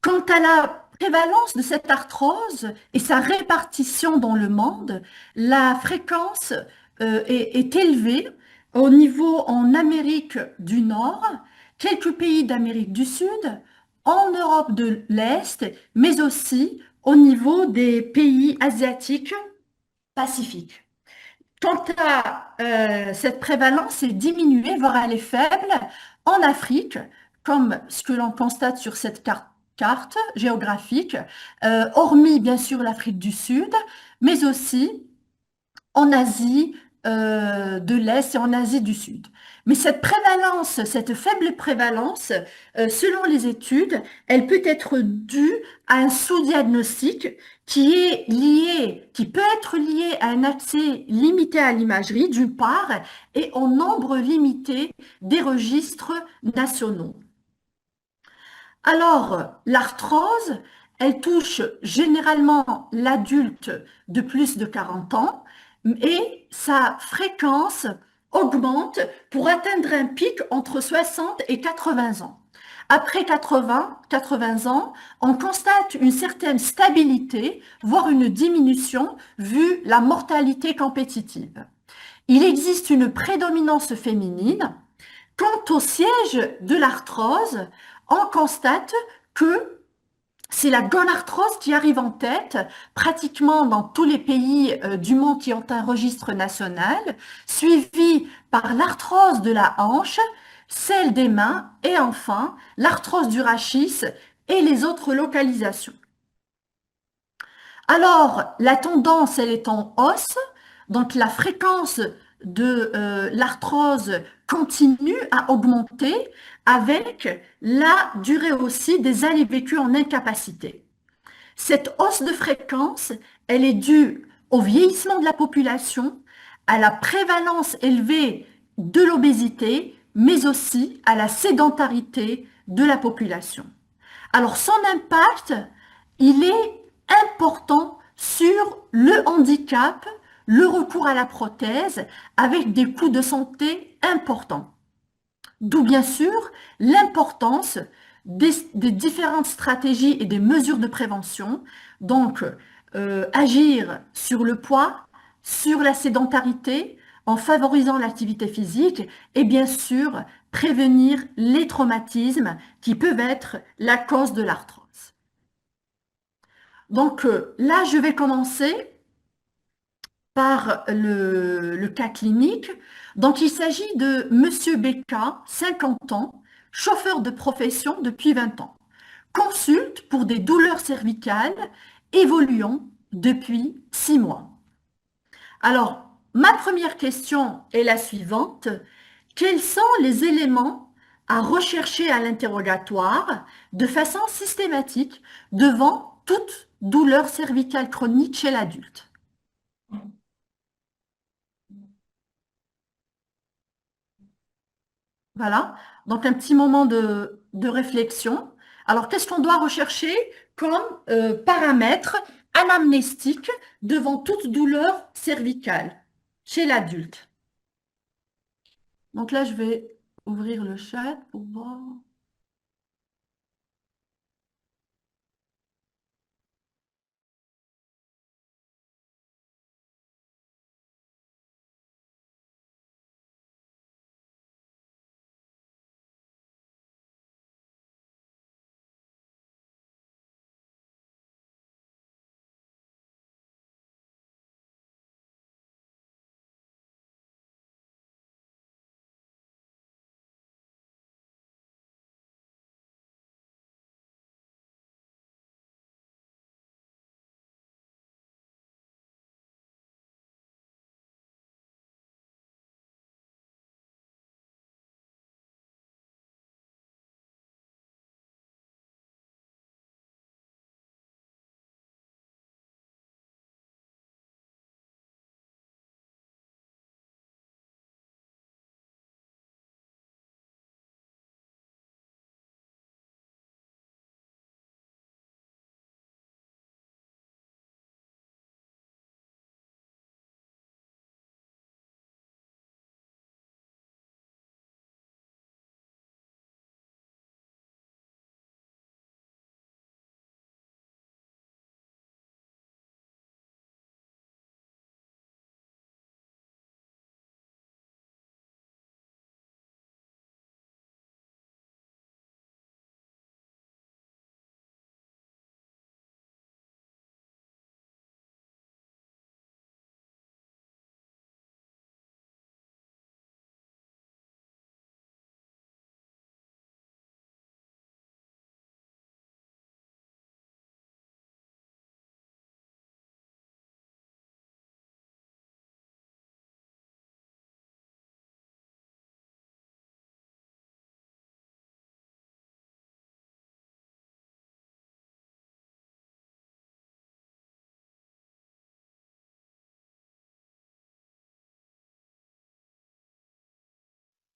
Quant à la prévalence de cette arthrose et sa répartition dans le monde, la fréquence est élevée au niveau en Amérique du Nord, quelques pays d'Amérique du Sud, en Europe de l'Est, mais aussi au niveau des pays asiatiques pacifiques. Quant à cette prévalence est diminuée, voire elle est faible, en Afrique, comme ce que l'on constate sur cette carte géographique, hormis bien sûr l'Afrique du Sud, mais aussi en Asie de l'Est et en Asie du Sud. Mais cette prévalence, cette faible prévalence, selon les études, elle peut être due à un sous-diagnostic qui peut être lié à un accès limité à l'imagerie, d'une part, et au nombre limité des registres nationaux. Alors, l'arthrose, elle touche généralement l'adulte de plus de 40 ans et sa fréquence augmente pour atteindre un pic entre 60 et 80 ans. Après 80 ans, on constate une certaine stabilité, voire une diminution, vu la mortalité compétitive. Il existe une prédominance féminine. Quant au siège de l'arthrose, on constate que c'est la gonarthrose qui arrive en tête, pratiquement dans tous les pays du monde qui ont un registre national, suivi par l'arthrose de la hanche, celle des mains et enfin l'arthrose du rachis et les autres localisations. Alors, la tendance, elle est en hausse, donc la fréquence de l'arthrose continue à augmenter avec la durée aussi des années vécues en incapacité. Cette hausse de fréquence, elle est due au vieillissement de la population, à la prévalence élevée de l'obésité, mais aussi à la sédentarité de la population. Alors, son impact, il est important sur le handicap, le recours à la prothèse, avec des coûts de santé importants. D'où bien sûr l'importance des différentes stratégies et des mesures de prévention. Donc, agir sur le poids, sur la sédentarité, en favorisant l'activité physique et bien sûr prévenir les traumatismes qui peuvent être la cause de l'arthrose. Donc là, je vais commencer par le cas clinique. Donc il s'agit de Monsieur Becca, 50 ans, chauffeur de profession depuis 20 ans. Consulte pour des douleurs cervicales évoluant depuis 6 mois. Alors, ma première question est la suivante. Quels sont les éléments à rechercher à l'interrogatoire de façon systématique devant toute douleur cervicale chronique chez l'adulte? Voilà, donc un petit moment de réflexion. Alors, qu'est-ce qu'on doit rechercher comme paramètre anamnestique devant toute douleur cervicale chez l'adulte? Donc là, je vais ouvrir le chat pour voir.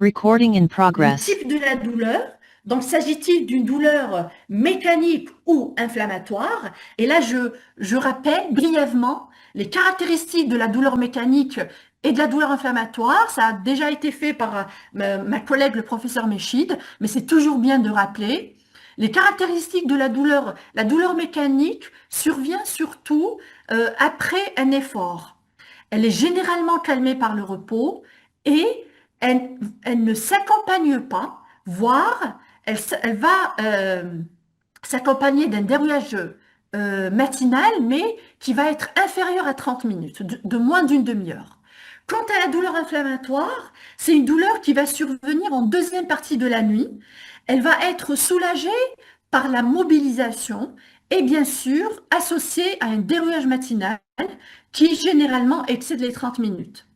Recording in Le progress. type de la douleur. Donc, s'agit-il d'une douleur mécanique ou inflammatoire? Et là, je rappelle brièvement les caractéristiques de la douleur mécanique et de la douleur inflammatoire. Ça a déjà été fait par ma collègue, le professeur Méchid, mais c'est toujours bien de rappeler. Les caractéristiques de la douleur mécanique survient surtout après un effort. Elle est généralement calmée par le repos et elle ne s'accompagne pas, voire elle va s'accompagner d'un dérouillage matinal, mais qui va être inférieur à 30 minutes, de moins d'une demi-heure. Quant à la douleur inflammatoire, c'est une douleur qui va survenir en deuxième partie de la nuit. Elle va être soulagée par la mobilisation et bien sûr associée à un dérouillage matinal qui généralement excède les 30 minutes.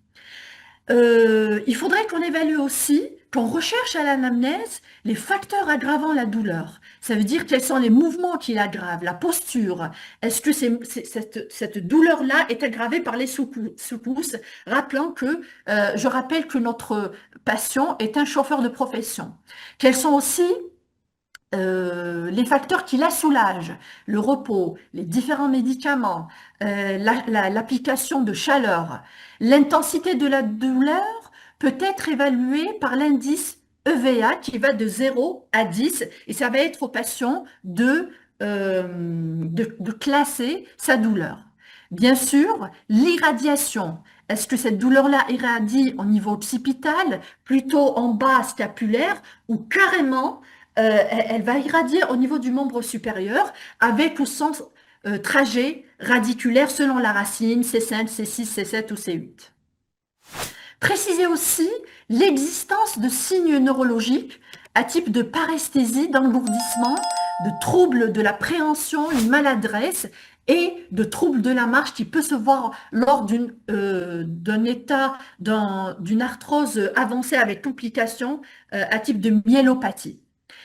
Il faudrait qu'on évalue aussi, qu'on recherche à l'anamnèse les facteurs aggravant la douleur. Ça veut dire quels sont les mouvements qui l'aggravent, la posture. Est-ce que cette douleur-là est aggravée par les secousses? Je rappelle que notre patient est un chauffeur de profession. Quels sont aussi les facteurs qui la soulagent, le repos, les différents médicaments, l'application de chaleur. L'intensité de la douleur peut être évaluée par l'indice EVA qui va de 0 à 10 et ça va être au patient de classer sa douleur. Bien sûr, l'irradiation. Est-ce que cette douleur-là irradie au niveau occipital, plutôt en bas scapulaire ou carrément elle va irradier au niveau du membre supérieur avec ou sans trajet radiculaire selon la racine C5, C6, C7 ou C8. Précisez aussi l'existence de signes neurologiques à type de paresthésie, d'engourdissement, de troubles de la préhension, une maladresse et de troubles de la marche qui peut se voir lors d'un état, d'une arthrose avancée avec complications à type de myélopathie.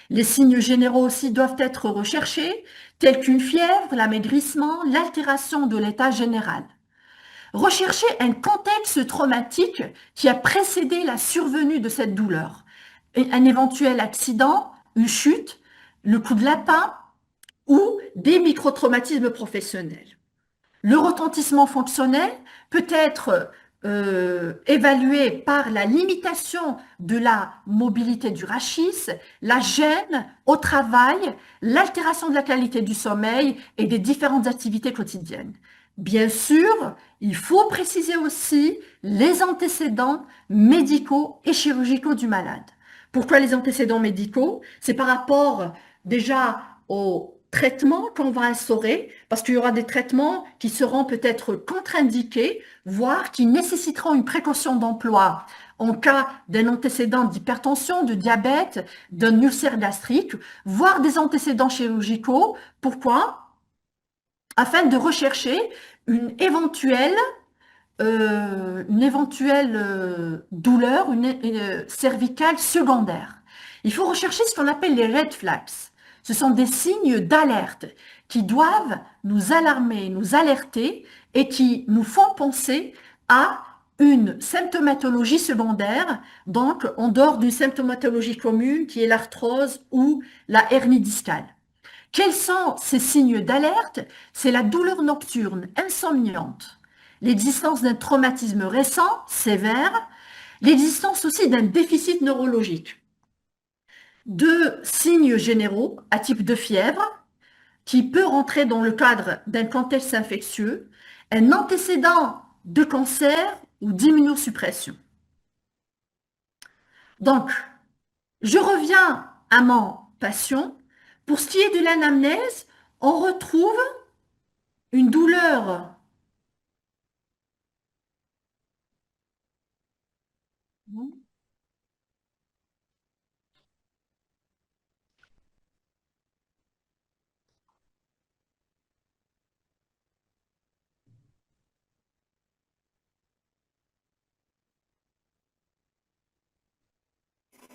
Les signes généraux aussi doivent être recherchés, tels qu'une fièvre, l'amaigrissement, l'altération de l'état général. Recherchez un contexte traumatique qui a précédé la survenue de cette douleur. Un éventuel accident, une chute, le coup de lapin ou des microtraumatismes professionnels. Le retentissement fonctionnel peut être évalué par la limitation de la mobilité du rachis, la gêne au travail, l'altération de la qualité du sommeil et des différentes activités quotidiennes. Bien sûr, il faut préciser aussi les antécédents médicaux et chirurgicaux du malade. Pourquoi les antécédents médicaux? C'est par rapport déjà au traitements qu'on va instaurer, parce qu'il y aura des traitements qui seront peut-être contre-indiqués, voire qui nécessiteront une précaution d'emploi en cas d'un antécédent d'hypertension, de diabète, d'un ulcère gastrique, voire des antécédents chirurgicaux. Pourquoi? Afin de rechercher une éventuelle douleur cervicale secondaire. Il faut rechercher ce qu'on appelle les red flags. Ce sont des signes d'alerte qui doivent nous alarmer, nous alerter et qui nous font penser à une symptomatologie secondaire, donc en dehors d'une symptomatologie commune qui est l'arthrose ou la hernie discale. Quels sont ces signes d'alerte? C'est la douleur nocturne insomniante, l'existence d'un traumatisme récent, sévère, l'existence aussi d'un déficit neurologique. Deux signes généraux à type de fièvre, qui peut rentrer dans le cadre d'un contexte infectieux, un antécédent de cancer ou d'immunosuppression. Donc, je reviens à mon patient. Pour ce qui est de l'anamnèse, on retrouve une douleur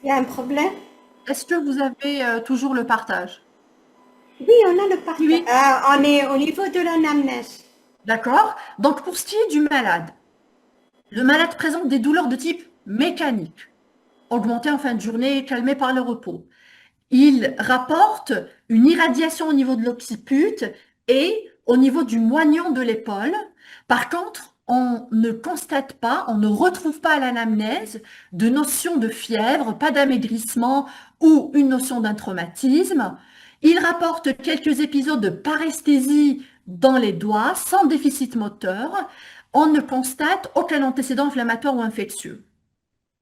Il y a un problème? Est-ce que vous avez toujours le partage? Oui, on a le partage. Oui. On est au niveau de l'anamnèse. D'accord? Donc, pour ce qui est du malade, le malade présente des douleurs de type mécanique, augmentées en fin de journée, calmées par le repos. Il rapporte une irradiation au niveau de l'occiput et au niveau du moignon de l'épaule. Par contre, on ne constate pas, on ne retrouve pas à l'anamnèse de notion de fièvre, pas d'amaigrissement ou une notion d'un traumatisme. Il rapporte quelques épisodes de paresthésie dans les doigts sans déficit moteur. On ne constate aucun antécédent inflammatoire ou infectieux.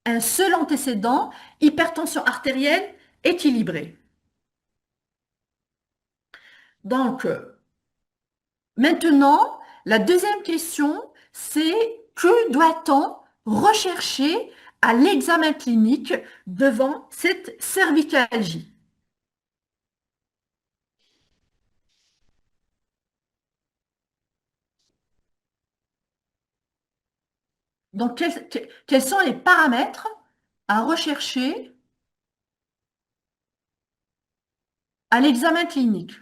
Un seul antécédent, hypertension artérielle équilibrée. Donc, maintenant, la deuxième question, c'est que doit-on rechercher à l'examen clinique devant cette cervicalgie? Donc, quels sont les paramètres à rechercher à l'examen clinique?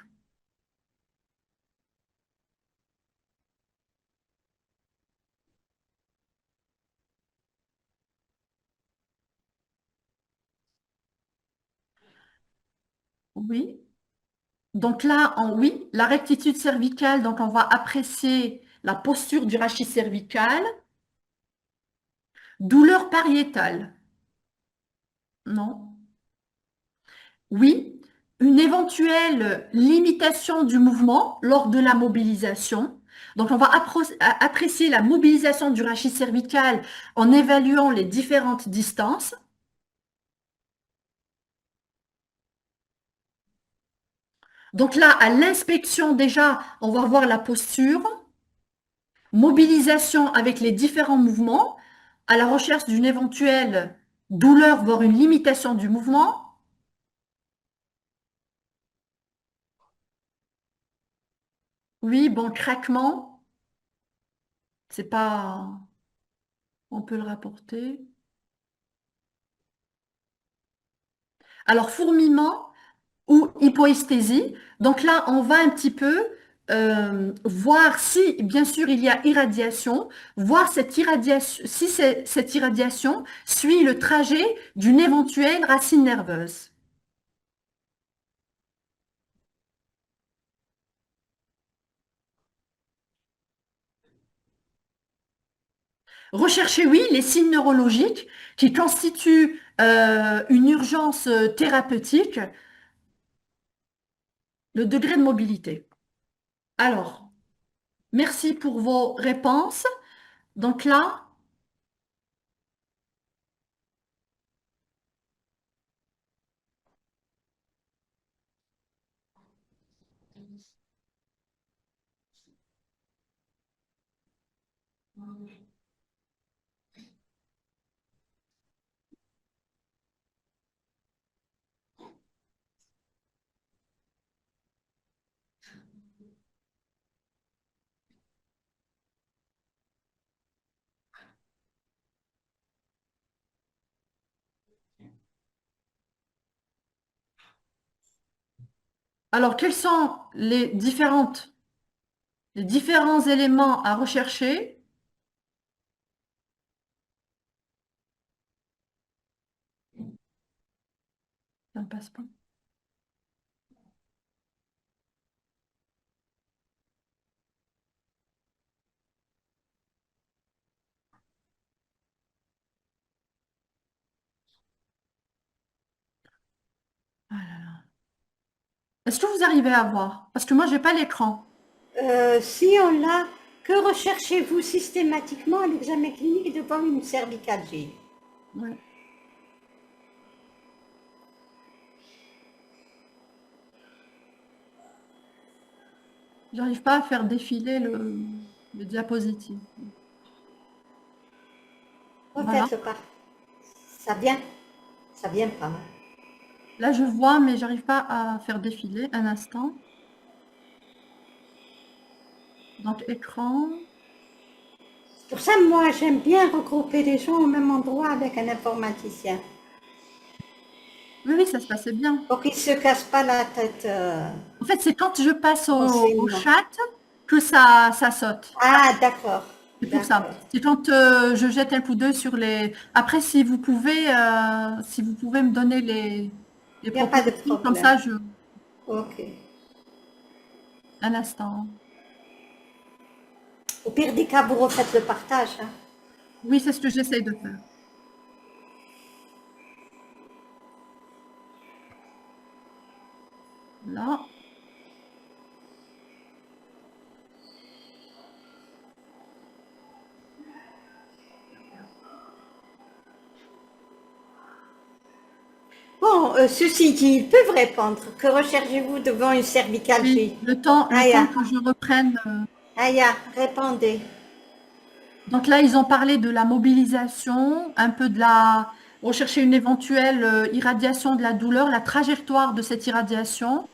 Oui. Donc là, oui, la rectitude cervicale, donc on va apprécier la posture du rachis cervical. Douleur pariétale. Non. Oui, une éventuelle limitation du mouvement lors de la mobilisation. Donc, on va apprécier la mobilisation du rachis cervical en évaluant les différentes distances. Donc là, à l'inspection déjà, on va voir la posture, mobilisation avec les différents mouvements, à la recherche d'une éventuelle douleur, voire une limitation du mouvement. Oui, bon, craquement, c'est pas... On peut le rapporter. Alors, fourmillement ou hypoesthésie. Donc là, on va un petit peu voir si, bien sûr, il y a irradiation, voir cette irradiation, si cette irradiation suit le trajet d'une éventuelle racine nerveuse. Recherchez, oui, les signes neurologiques qui constituent une urgence thérapeutique, le degré de mobilité. Alors, merci pour vos réponses. Donc là, alors quels sont les différents éléments à rechercher? Ça ne passe pas. Ah là là. Est-ce que vous arrivez à voir? Parce que moi, je n'ai pas l'écran. Si on l'a, que recherchez-vous systématiquement à l'examen clinique devant une cervicalgie? Ouais. J'arrive pas à faire défiler le diapositive. Voilà. Refaites-le pas. Ça vient pas. Là, je vois, mais j'arrive pas à faire défiler. Un instant. Donc, écran. Pour ça, moi, j'aime bien regrouper les gens au même endroit avec un informaticien. Oui, oui, ça se passait bien. Pour qu'ils ne se cassent pas la tête. En fait, c'est quand je passe au Renseignement. chat que ça saute. Ah, d'accord. C'est pour ça. D'accord. C'est quand je jette un coup d'œil sur les... Après, si vous pouvez me donner les Il n'y a pas de propositions, comme problème. ça, Ok. un instant. Au pire des cas, vous refaites le partage. Hein. Oui, c'est ce que j'essaie de faire. Là. Bon, ceci dit, ils peuvent répondre. Que recherchez-vous devant une cervicalgie? Oui, le temps Aya, que je reprenne. Aya, répondez. Donc là, ils ont parlé de la mobilisation, un peu de la... rechercher une éventuelle irradiation de la douleur, la trajectoire de cette irradiation.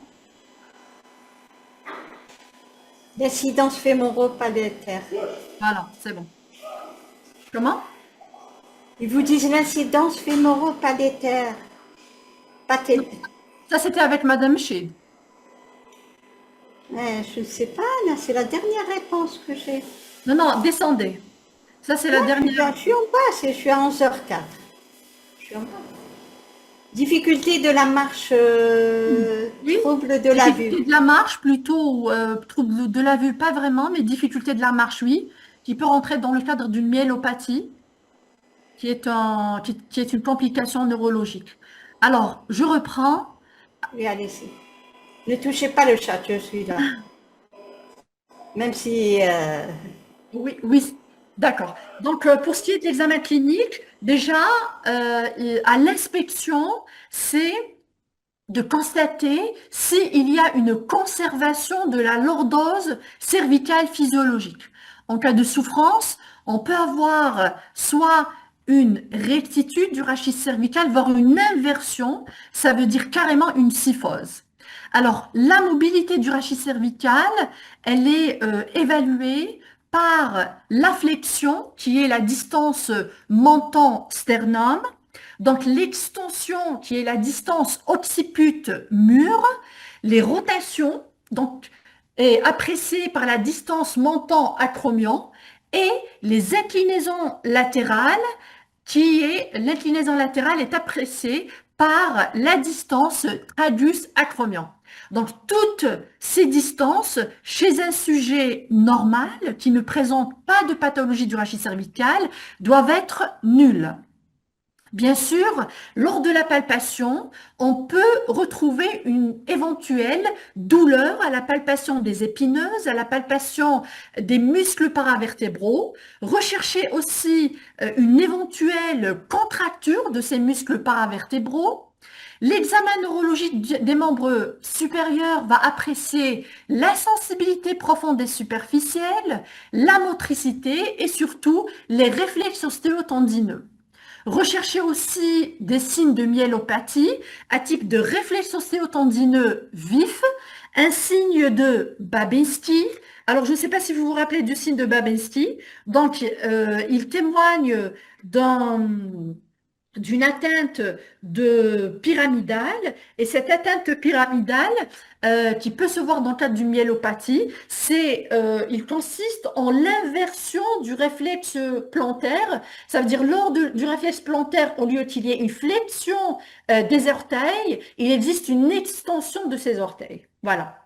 L'incidence fémoro-palaitaire. Voilà, c'est bon. Comment? Ils vous disent l'incidence fémoro-palaitaire. Ça, c'était avec Madame Shea. Je ne sais pas, là, c'est la dernière réponse que j'ai. Non, non, descendez. Ça, c'est la dernière. Je suis en bas, je suis à 11h04. Je suis en bas. Difficulté de la marche, Oui, trouble de la difficulté vue. de la marche, plutôt, trouble de la vue, pas vraiment, mais difficulté de la marche, oui, qui peut rentrer dans le cadre d'une myélopathie, qui est une complication neurologique. Alors, je reprends. Oui, allez-y. Ne touchez pas le chat, je suis là. Même si... Oui, oui, d'accord. Donc, pour ce qui est de l'examen clinique, déjà, à l'inspection, c'est de constater s'il y a une conservation de la lordose cervicale physiologique. En cas de souffrance, on peut avoir soit une rectitude du rachis cervical, voire une inversion, ça veut dire carrément une kyphose. Alors, la mobilité du rachis cervical, elle est évaluée par la flexion, qui est la distance menton-sternum, donc l'extension, qui est la distance occiput-mur, les rotations, donc est appréciée par la distance menton-acromion, et les inclinaisons latérales, l'inclinaison latérale est appréciée par la distance radius-acromion. Donc, toutes ces distances, chez un sujet normal qui ne présente pas de pathologie du rachis cervical, doivent être nulles. Bien sûr, lors de la palpation, on peut retrouver une éventuelle douleur à la palpation des épineuses, à la palpation des muscles paravertébraux. Rechercher aussi une éventuelle contracture de ces muscles paravertébraux. L'examen neurologique des membres supérieurs va apprécier la sensibilité profonde et superficielle, la motricité et surtout les réflexes ostéotendineux. Recherchez aussi des signes de myélopathie à type de réflexe ostéotendineux vif, un signe de Babinski. Alors, je ne sais pas si vous vous rappelez du signe de Babinski. Donc, il témoigne d'une atteinte de pyramidale, et cette atteinte pyramidale qui peut se voir dans le cadre d'une myélopathie, il consiste en l'inversion du réflexe plantaire. Ça veut dire lors du réflexe plantaire, au lieu qu'il y ait une flexion des orteils, il existe une extension de ces orteils. Voilà.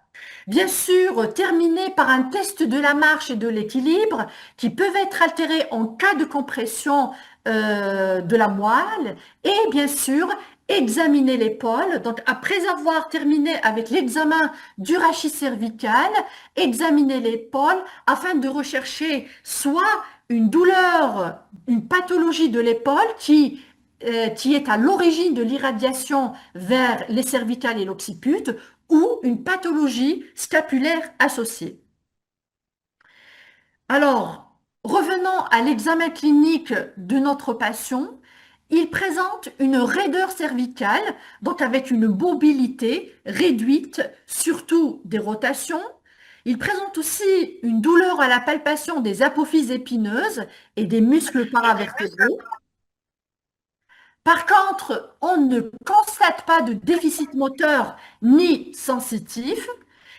Bien sûr, terminer par un test de la marche et de l'équilibre qui peuvent être altérés en cas de compression de la moelle, et bien sûr examiner l'épaule. Donc après avoir terminé avec l'examen du rachis cervical, examiner l'épaule afin de rechercher soit une douleur, une pathologie de l'épaule qui est à l'origine de l'irradiation vers les cervicales et l'occiput, ou une pathologie scapulaire associée. Alors, revenons à l'examen clinique de notre patient. Il présente une raideur cervicale, donc avec une mobilité réduite, surtout des rotations. Il présente aussi une douleur à la palpation des apophyses épineuses et des muscles paravertébraux. Par contre, on ne constate pas de déficit moteur ni sensitif.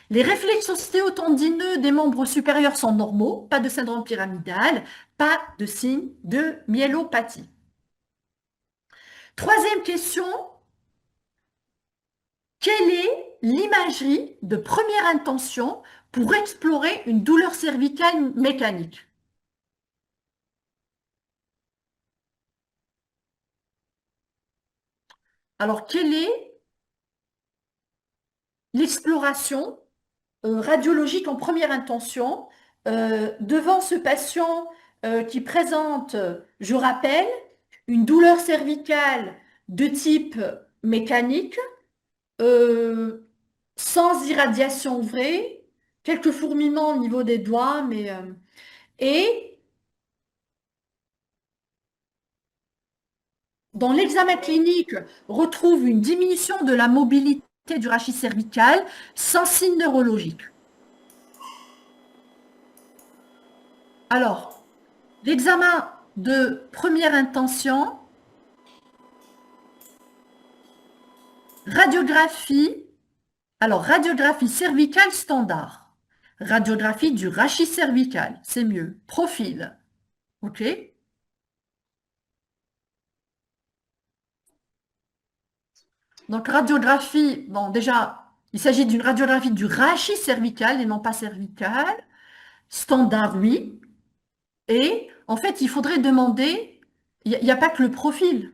Les réflexes ostéotendineux des membres supérieurs sont normaux, pas de syndrome pyramidal, pas de signe de myélopathie. Troisième question, quelle est l'imagerie de première intention pour explorer une douleur cervicale mécanique? Alors, quelle est l'exploration radiologique en première intention devant ce patient qui présente, je rappelle, une douleur cervicale de type mécanique, sans irradiation vraie, quelques fourmillements au niveau des doigts, et dans l'examen clinique, retrouve une diminution de la mobilité du rachis cervical sans signe neurologique. Alors, l'examen de première intention, radiographie, alors radiographie cervicale standard, radiographie du rachis cervical, c'est mieux, profil, ok? Donc radiographie, bon déjà, il s'agit d'une radiographie du rachis cervical et non pas cervical, standard oui, et en fait il faudrait demander, il n'y a pas que le profil.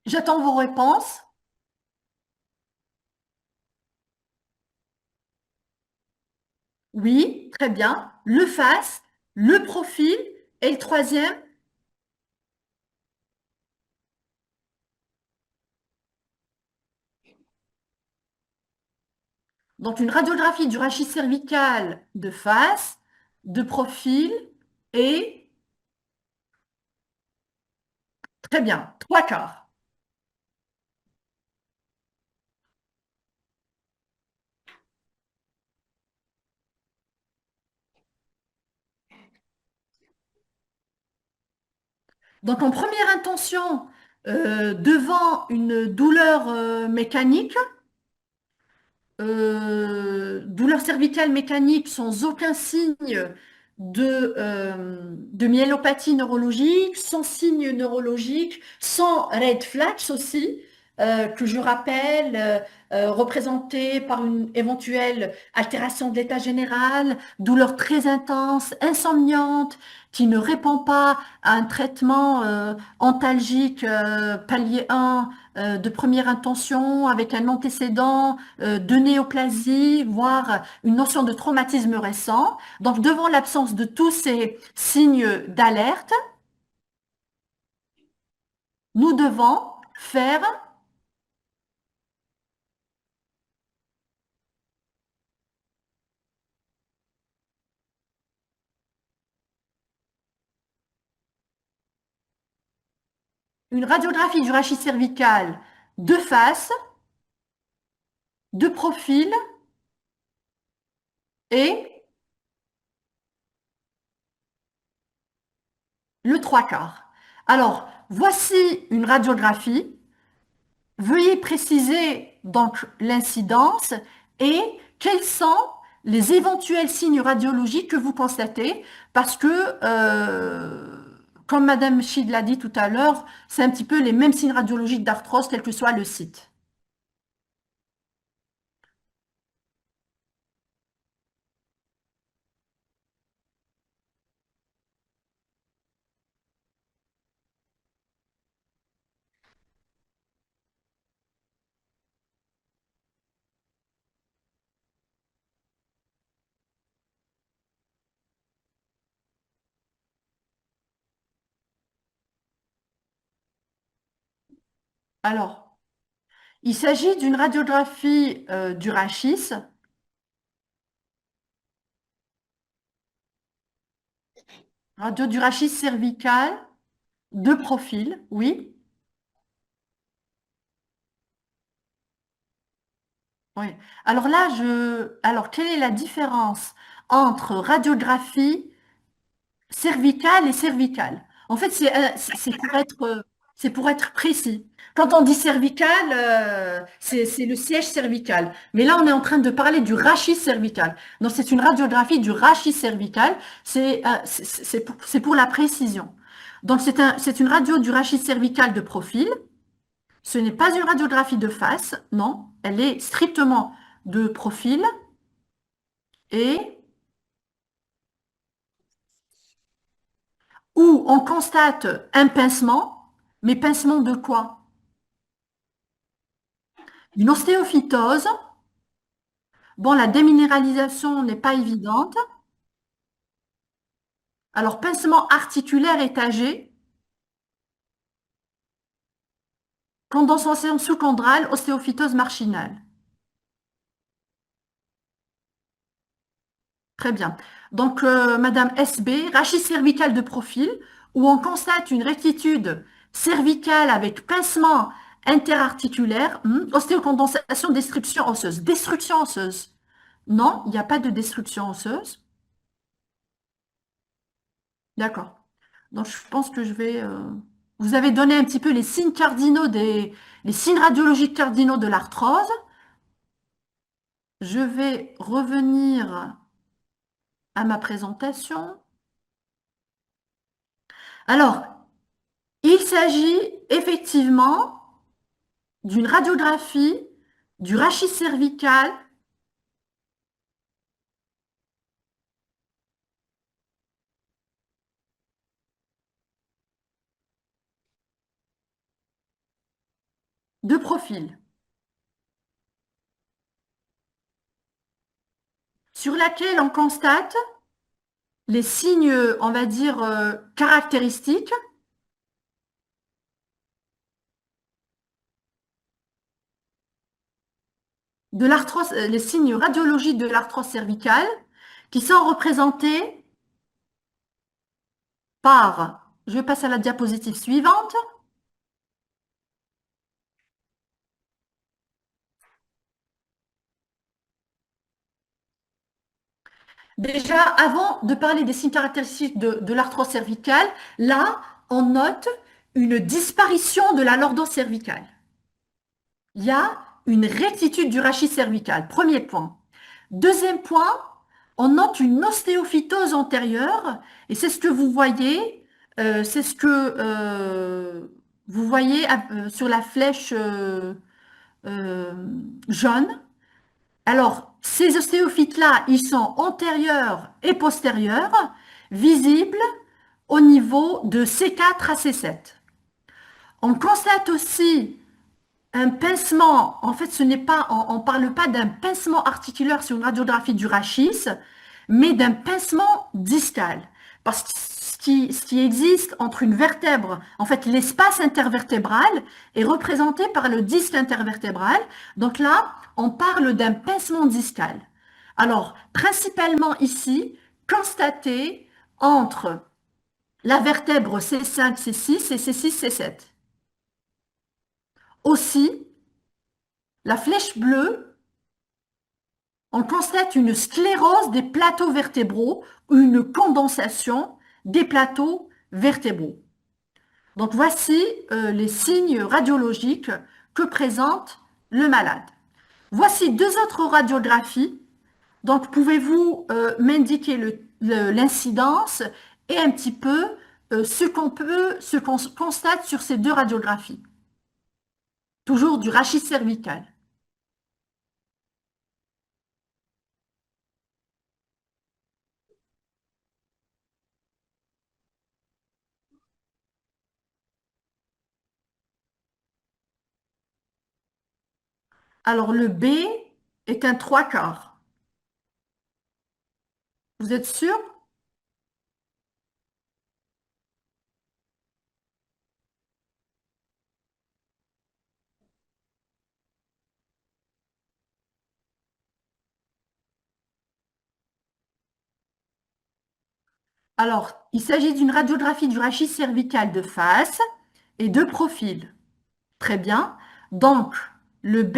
J'attends vos réponses. Oui, très bien. Le face, le profil et le troisième. Donc une radiographie du rachis cervical de face, de profil et Très bien, 3/4. Donc, en première intention, devant une douleur mécanique, douleur cervicale mécanique sans aucun signe de myélopathie neurologique, sans signe neurologique, sans red flags aussi, que je rappelle, représentée par une éventuelle altération de l'état général, douleur très intense, insomniante, qui ne répond pas à un traitement antalgique palier 1 de première intention avec un antécédent de néoplasie, voire une notion de traumatisme récent. Donc, devant l'absence de tous ces signes d'alerte, nous devons faire une radiographie du rachis cervical de face, de profil et le 3/4. Alors, voici une radiographie. Veuillez préciser donc l'incidence et quels sont les éventuels signes radiologiques que vous constatez, parce que, comme Madame Chid l'a dit tout à l'heure, c'est un petit peu les mêmes signes radiologiques d'arthrose, quel que soit le site. Alors, il s'agit d'une radiographie du rachis, radio du rachis cervical, de profil, oui. Oui. Alors là, alors quelle est la différence entre radiographie cervicale et cervicale? En fait, c'est pour être précis. Quand on dit cervical, c'est le siège cervical. Mais là, on est en train de parler du rachis cervical. Donc, c'est une radiographie du rachis cervical. C'est pour la précision. Donc, c'est une radio du rachis cervical de profil. Ce n'est pas une radiographie de face, non. Elle est strictement de profil et où on constate un pincement, mais pincement de quoi? Une ostéophytose. Bon, la déminéralisation n'est pas évidente. Alors, pincement articulaire étagé, condensation sous-chondrale, ostéophytose marginale. Très bien. Donc, Madame SB, rachis cervical de profil, où on constate une rectitude cervicale avec pincement interarticulaire, ostéocondensation, destruction osseuse. Destruction osseuse. Non, il n'y a pas de destruction osseuse. D'accord. Donc, je pense que je vais... Vous avez donné un petit peu les signes cardinaux les signes radiologiques cardinaux de l'arthrose. Je vais revenir à ma présentation. Alors, il s'agit effectivement d'une radiographie du rachis cervical de profil, sur laquelle on constate les signes, on va dire, caractéristiques de l'arthrose, les signes radiologiques de l'arthrose cervicale qui sont représentés par, je passe à la diapositive suivante, Déjà, avant de parler des signes caractéristiques de l'arthrose cervicale, là, on note une disparition de la lordose cervicale. Il y a une rectitude du rachis cervical, premier point. Deuxième point, on note une ostéophytose antérieure, et c'est ce que vous voyez, c'est ce que vous voyez sur la flèche euh, jaune. Alors, ces ostéophytes-là, ils sont antérieurs et postérieurs, visibles au niveau de C4 à C7. On constate aussi un pincement. En fait, ce n'est pas, on ne parle pas d'un pincement articulaire sur une radiographie du rachis, mais d'un pincement discal. Parce que ce qui existe entre une vertèbre, en fait, l'espace intervertébral est représenté par le disque intervertébral. Donc là, on parle d'un pincement discal. Alors, principalement ici, constaté entre la vertèbre C5, C6 et C6, C7. Aussi, la flèche bleue, on constate une sclérose des plateaux vertébraux ou une condensation des plateaux vertébraux. Donc voici les signes radiologiques que présente le malade. Voici deux autres radiographies. Donc pouvez-vous m'indiquer l'incidence et un petit peu ce qu'on constate sur ces deux radiographies. Toujours du rachis cervical. Alors le B est un trois quarts. Vous êtes sûr? Alors, il s'agit d'une radiographie du rachis cervical de face et de profil. Très bien. Donc, le B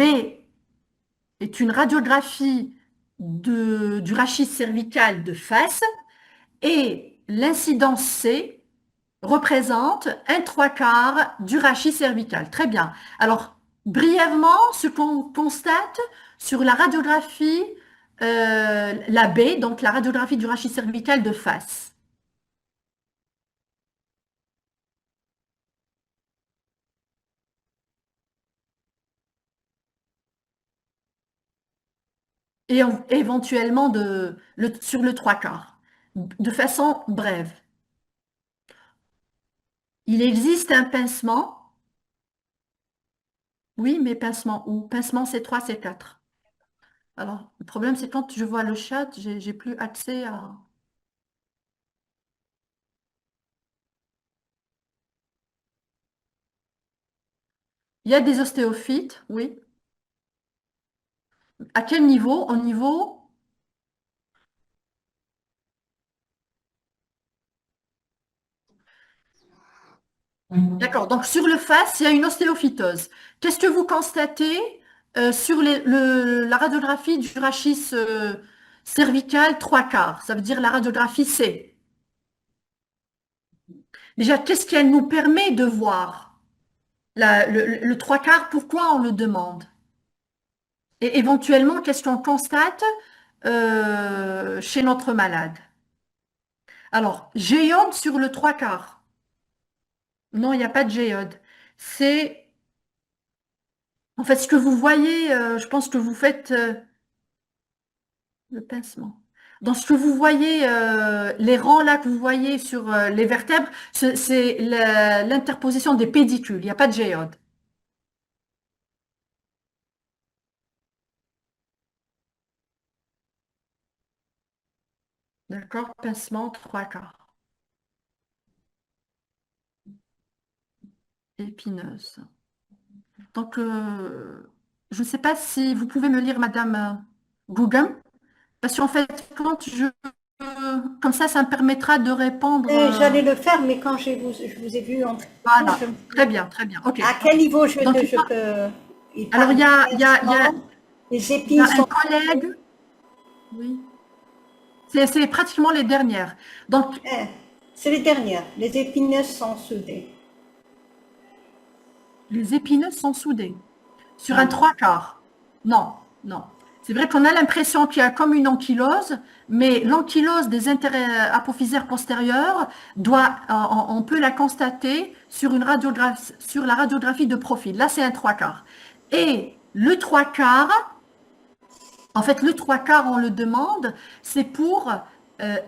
est une radiographie du rachis cervical de face et l'incidence C représente un trois quarts du rachis cervical. Très bien. Alors, brièvement, ce qu'on constate sur la radiographie, la B, donc la radiographie du rachis cervical de face. Et éventuellement sur le trois quarts, de façon brève. Il existe un pincement. Oui, mais pincement où? Pincement C3, C4. Alors, le problème, c'est quand je vois le chat, j'ai plus accès à... Il y a des ostéophytes, oui. À quel niveau? Au niveau... D'accord, donc sur le face, il y a une ostéophytose. Qu'est-ce que vous constatez sur la radiographie du rachis cervical trois quarts? Ça veut dire la radiographie C. Déjà, qu'est-ce qu'elle nous permet de voir? Le trois quarts, pourquoi on le demande? Et éventuellement, qu'est-ce qu'on constate chez notre malade? Alors, géode sur le trois quarts. Non, il n'y a pas de géode. C'est, en fait, ce que vous voyez, je pense que vous faites le pincement. Dans ce que vous voyez, les rangs là que vous voyez sur les vertèbres, c'est l'interposition des pédicules. Il n'y a pas de géode. D'accord? Pincement, trois quarts. Épineuse. Donc, je ne sais pas si vous pouvez me lire, Madame Gugum, parce qu'en fait, comme ça me permettra de répondre. J'allais le faire, mais quand je vous ai vu entrer, Voilà, très bien, très bien. Ok. à quel niveau je Donc, peux... alors, les il y épines a un sont... collègue. Oui. C'est pratiquement les dernières. Donc, C'est les dernières. Les épineuses sont soudées. les épineuses sont soudées sur un trois quarts. Non, non. C'est vrai qu'on a l'impression qu'il y a comme une ankylose, mais l'ankylose des interapophysaires postérieurs on peut la constater sur sur la radiographie de profil. Là, c'est un trois quarts. Et le trois quarts, en fait, le trois quarts, on le demande, c'est pour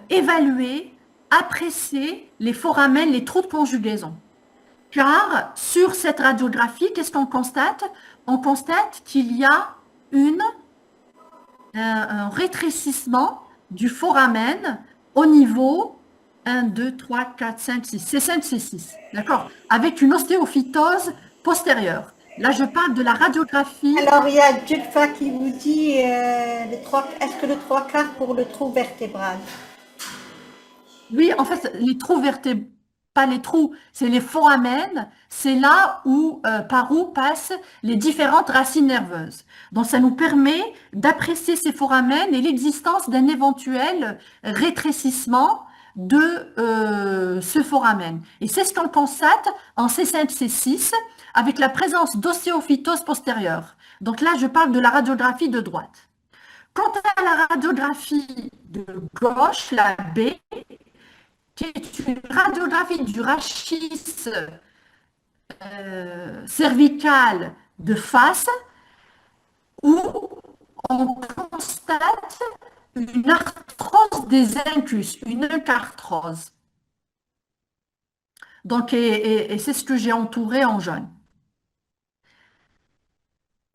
évaluer, apprécier les foramens, les trous de conjugaison. Car sur cette radiographie, qu'est-ce qu'on constate? On constate qu'il y a un rétrécissement du foramen au niveau 1, 2, 3, 4, 5, 6. C'est 5, c'est 6. D'accord? Avec une ostéophytose postérieure. Là, je parle de la radiographie. Alors, il y a Julfa qui vous dit est-ce que le trois quarts pour le trou vertébral? Oui, en fait, les trous vertébraux, pas les trous, c'est les foramen, c'est là où, par où passent les différentes racines nerveuses. Donc, ça nous permet d'apprécier ces foramen et l'existence d'un éventuel rétrécissement de ce foramen. Et c'est ce qu'on constate en C5, C6 avec la présence d'ostéophytose postérieure. Donc là, je parle de la radiographie de droite. Quant à la radiographie de gauche, la B, qui est une radiographie du rachis cervical de face, où on constate une arthrose des incus, une incarthrose. Donc, et c'est ce que j'ai entouré en jaune.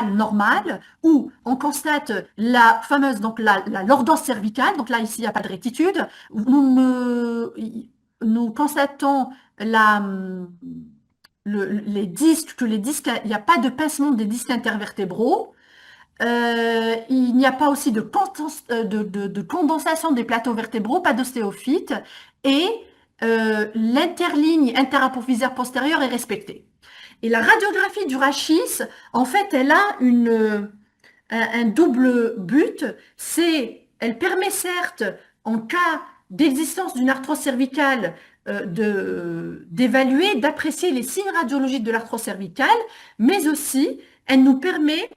Normale, où on constate la fameuse, donc la lordose cervicale, donc là, ici, il n'y a pas de rétitude. Nous constatons les disques, il n'y a pas de pincement des disques intervertébraux. Il n'y a pas aussi de condensation des plateaux vertébraux, pas d'ostéophyte, et l'interligne interapophysaire postérieure est respectée. Et la radiographie du rachis, en fait, elle a un double but. Elle permet certes, en cas d'existence d'une arthrose cervicale, d'évaluer, d'apprécier les signes radiologiques de l'arthrose cervicale, mais aussi, elle nous permet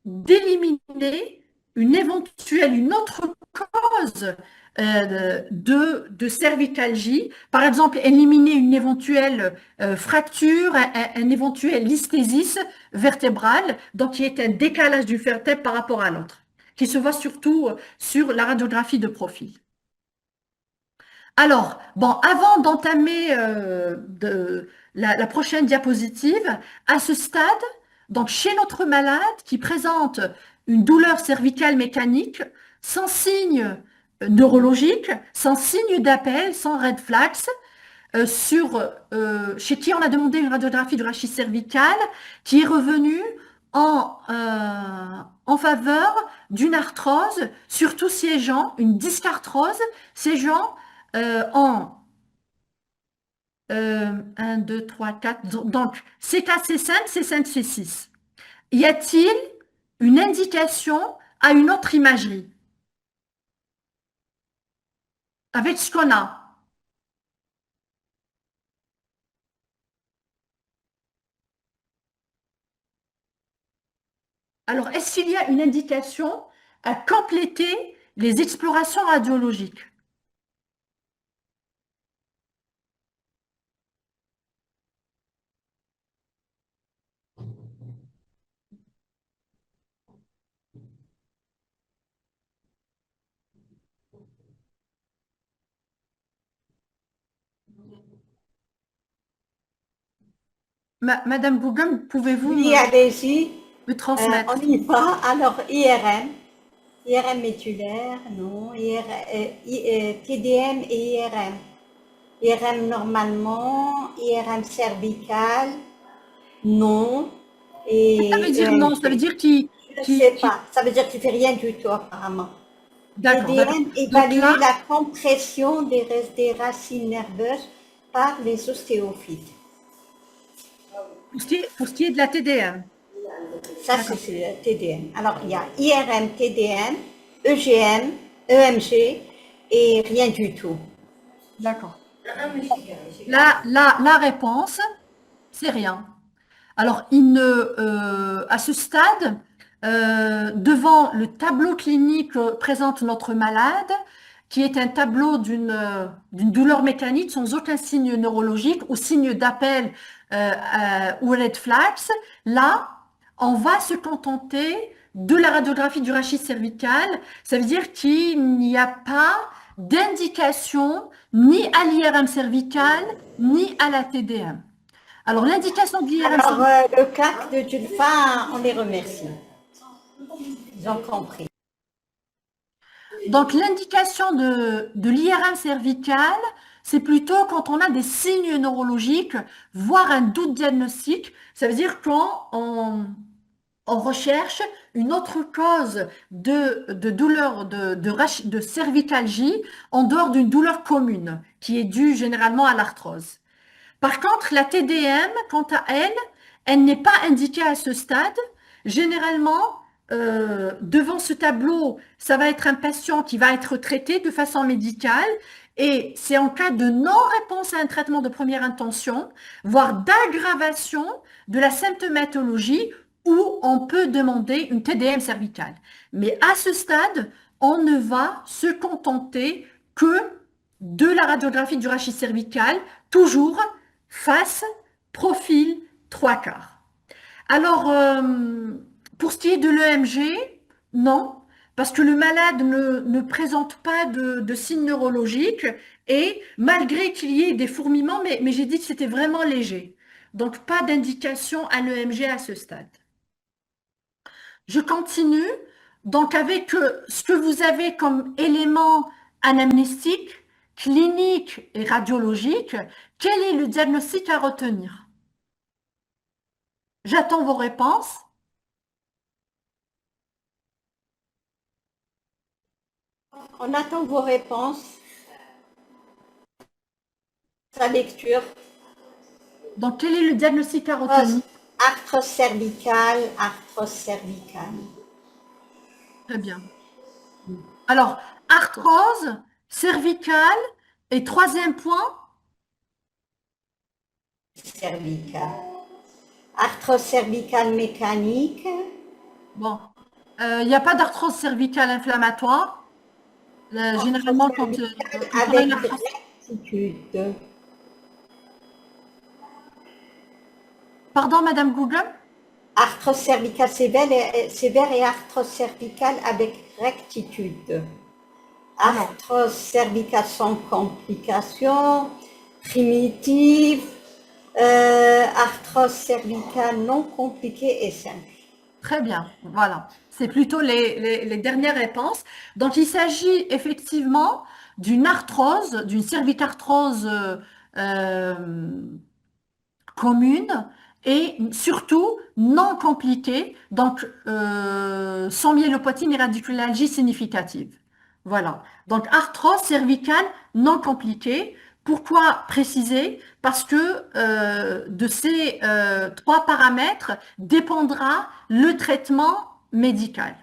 d'éliminer une autre cause de cervicalgie, par exemple éliminer une éventuelle fracture, un éventuel listhésis vertébrale, donc qui est un décalage du vertèbre par rapport à l'autre, qui se voit surtout sur la radiographie de profil. Alors, bon, avant d'entamer la prochaine diapositive, à ce stade, donc chez notre malade qui présente une douleur cervicale mécanique, sans signe neurologique, sans signe d'appel, sans red flags, chez qui on a demandé une radiographie du rachis cervical, qui est revenue en faveur d'une arthrose, surtout siégeant, une discarthrose, siégeant en 1, 2, 3, 4, donc C4, C5, C5, C6. Y a-t-il une indication à une autre imagerie avec ce qu'on a? Alors, est-ce qu'il y a une indication à compléter les explorations radiologiques? Madame Gougom, pouvez-vous Oui, allez-y. me transmettre? On y va. Alors, IRM médulaire, non. TDM et IRM. IRM normalement, IRM cervical, non. Et Ça veut dire non, ça veut dire qu'il... je ne sais pas, ça veut dire qu'il ne fait rien du tout apparemment. D'accord. TDM évalue la compression des racines nerveuses par les ostéophytes. Pour ce qui est de la TDM. Ça, c'est le TDM. Alors, il y a IRM, TDM, EGM, EMG, et rien du tout. D'accord. La réponse, c'est rien. Alors, à ce stade, devant le tableau clinique que présente notre malade, qui est un tableau d'une douleur mécanique sans aucun signe neurologique ou signe d'appel ou red flags, là, on va se contenter de la radiographie du rachis cervical. Ça veut dire qu'il n'y a pas d'indication ni à l'IRM cervical, ni à la TDM. Alors, l'indication de l'IRM Alors, cervical, le CAC de Tulfa, on les remercie. Ils ont compris. donc l'indication de l'IRM cervical, c'est plutôt quand on a des signes neurologiques, voire un doute diagnostique. Ça veut dire quand on recherche une autre cause de douleur de cervicalgie en dehors d'une douleur commune, qui est due généralement à l'arthrose. Par contre, la TDM, quant à elle, elle n'est pas indiquée à ce stade. Généralement, devant ce tableau, ça va être un patient qui va être traité de façon médicale et c'est en cas de non-réponse à un traitement de première intention, voire d'aggravation de la symptomatologie où on peut demander une TDM cervicale. Mais à ce stade, on ne va se contenter que de la radiographie du rachis cervical, toujours face, profil, trois quarts. Alors, pour ce qui est de l'EMG, non, parce que le malade ne présente pas de signes neurologiques et malgré qu'il y ait des fourmillements, mais j'ai dit que c'était vraiment léger. Donc, pas d'indication à l'EMG à ce stade. Je continue. Donc, avec ce que vous avez comme élément anamnestique, clinique et radiologique, quel est le diagnostic à retenir? J'attends vos réponses. On attend vos réponses. Sa lecture. Donc, quel est le diagnostic à retenir? Arthrose cervicale, arthrose cervicale. Très bien. Alors, arthrose cervicale et troisième point, Cervicale. Arthrose cervicale mécanique. bon, il n'y a pas d'arthrose cervicale inflammatoire. Généralement, quand on a Avec une arthrose... rectitude. Pardon, Madame Google? Arthrose cervicale sévère et arthrose cervicale avec rectitude. Arthrose cervicale sans complications, primitive, arthrose cervicale non compliquée et simple. Très bien, voilà. C'est plutôt les dernières réponses. Donc, il s'agit effectivement d'une arthrose, d'une cervicarthrose commune et surtout non compliquée, donc sans myélopathie ni radiculalgie significative. Voilà. Donc, arthrose cervicale non compliquée. Pourquoi préciser? Parce que de ces trois paramètres dépendra le traitement médical.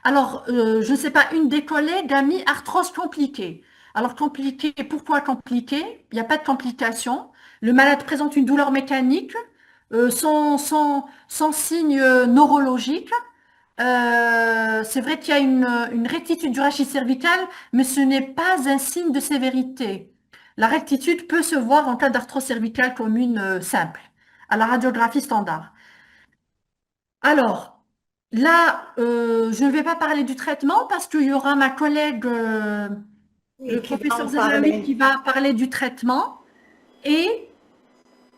Alors, je ne sais pas, une des collègues a mis arthrose compliquée. Alors, compliquée, pourquoi compliquée? Il n'y a pas de complication. Le malade présente une douleur mécanique sans signe neurologique. C'est vrai qu'il y a une rectitude du rachis cervical, mais ce n'est pas un signe de sévérité. La rectitude peut se voir en cas d'arthrose cervicale commune simple, à la radiographie standard. Alors, là, je ne vais pas parler du traitement parce qu'il y aura ma collègue, le professeur Zerlaoui, qui va parler du traitement. Et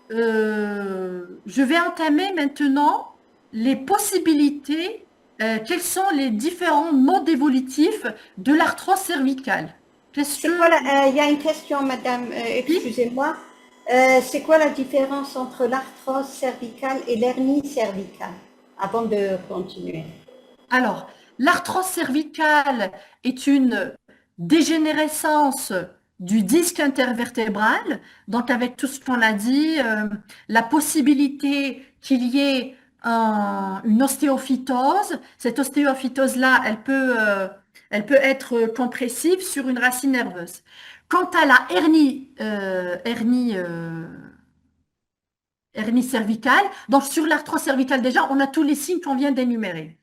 je vais entamer maintenant les possibilités, quels sont les différents modes évolutifs de l'arthrose cervicale. Il y a une question, madame, excusez-moi. C'est quoi la différence entre l'arthrose cervicale et l'hernie cervicale, avant de continuer? Alors, l'arthrose cervicale est une dégénérescence du disque intervertébral, donc avec tout ce qu'on a dit, la possibilité qu'il y ait une ostéophytose. Cette ostéophytose-là, elle peut Elle peut être compressive sur une racine nerveuse. Quant à la hernie cervicale, donc sur l'arthrose cervicale déjà, on a tous les signes qu'on vient d'énumérer.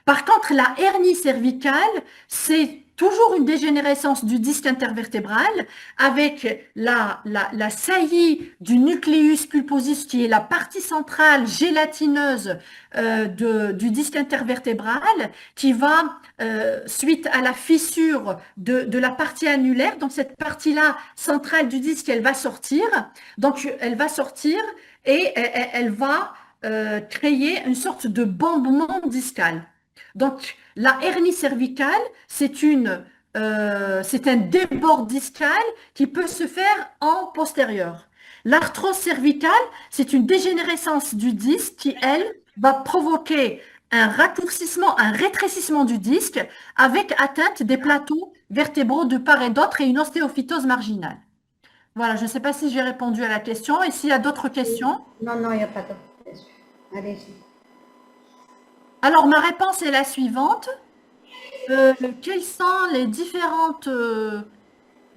Par contre, la hernie cervicale, c'est toujours une dégénérescence du disque intervertébral avec la saillie du nucleus pulposus qui est la partie centrale gélatineuse du disque intervertébral qui va, suite à la fissure de la partie annulaire, donc cette partie-là centrale du disque, elle va sortir. Donc, elle va sortir et elle va créer une sorte de bombement discal. Donc, la hernie cervicale, c'est un débord discal qui peut se faire en postérieur. L'arthrose cervicale, c'est une dégénérescence du disque qui, elle, va provoquer un raccourcissement, un rétrécissement du disque avec atteinte des plateaux vertébraux de part et d'autre et une ostéophytose marginale. Voilà, je ne sais pas si j'ai répondu à la question et s'il y a d'autres questions. Non, non, il n'y a pas d'autres questions. Allez-y. Alors, ma réponse est la suivante. Quelles sont les différentes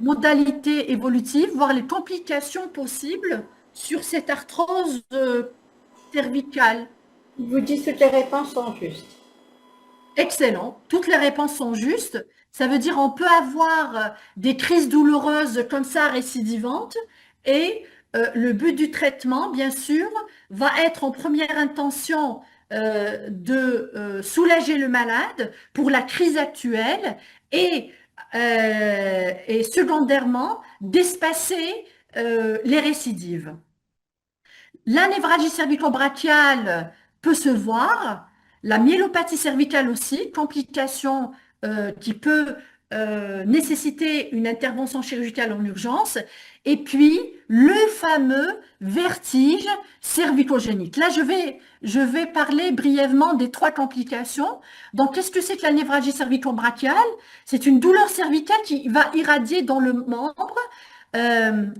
modalités évolutives, voire les complications possibles sur cette arthrose cervicale? Vous dites toutes les réponses sont justes. Excellent. Toutes les réponses sont justes. Ça veut dire qu'on peut avoir des crises douloureuses comme ça récidivantes et le but du traitement, bien sûr, va être en première intention de soulager le malade pour la crise actuelle et secondairement d'espacer les récidives. La névralgie cervico-brachiale peut se voir, la myélopathie cervicale aussi, complication qui peut nécessiter une intervention chirurgicale en urgence, et puis le fameux vertige cervicogénique. Là, je vais parler brièvement des 3 complications. Donc, qu'est-ce que c'est que la névralgie cervico-brachiale? C'est une douleur cervicale qui va irradier dans le membre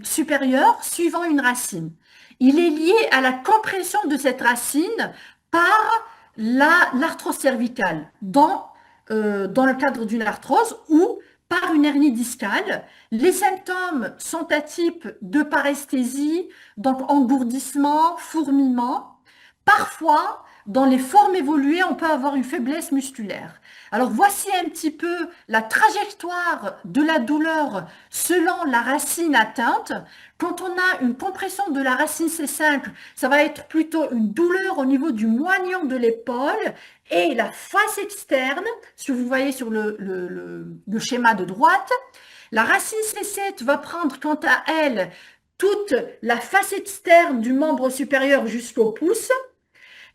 supérieur suivant une racine. Il est lié à la compression de cette racine par l'arthrose cervicale dans le cadre d'une arthrose ou par une hernie discale. Les symptômes sont à type de paresthésie, donc engourdissement, fourmillement. Parfois, dans les formes évoluées, on peut avoir une faiblesse musculaire. Alors, voici un petit peu la trajectoire de la douleur selon la racine atteinte. Quand on a une compression de la racine C5, ça va être plutôt une douleur au niveau du moignon de l'épaule et la face externe, si vous voyez sur le schéma de droite. La racine C7 va prendre quant à elle toute la face externe du membre supérieur jusqu'au pouce.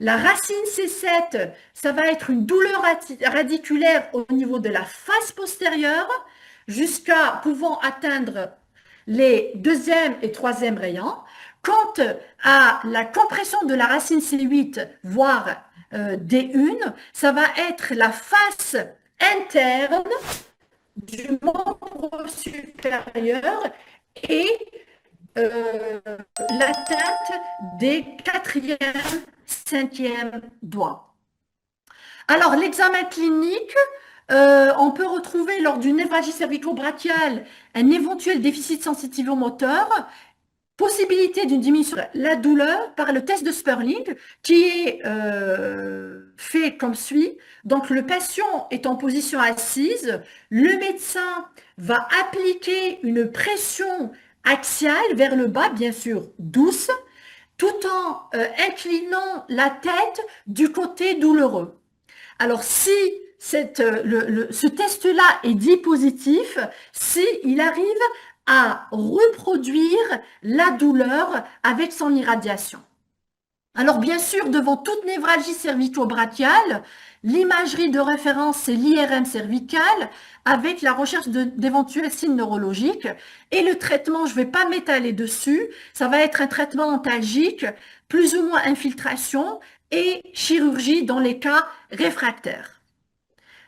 La racine C7, ça va être une douleur radiculaire au niveau de la face postérieure jusqu'à pouvant atteindre les 2e et 3e rayons. Quant à la compression de la racine C8, voire D1, ça va être la face interne du membre supérieur et l'atteinte des 4e, 5e doigts. Alors, l'examen clinique, on peut retrouver lors d'une névralgie cervico-brachiale un éventuel déficit sensitivo-moteur, possibilité d'une diminution de la douleur par le test de Sperling qui est fait comme suit. Donc, le patient est en position assise, le médecin va appliquer une pression axiale vers le bas, bien sûr douce, tout en inclinant la tête du côté douloureux. Alors, si ce test-là est dit positif, s'il arrive à reproduire la douleur avec son irradiation. Alors, bien sûr, devant toute névralgie cervico-brachiale, l'imagerie de référence, c'est l'IRM cervical avec la recherche d'éventuels signes neurologiques. Et le traitement, je ne vais pas m'étaler dessus, ça va être un traitement antalgique, plus ou moins infiltration et chirurgie dans les cas réfractaires.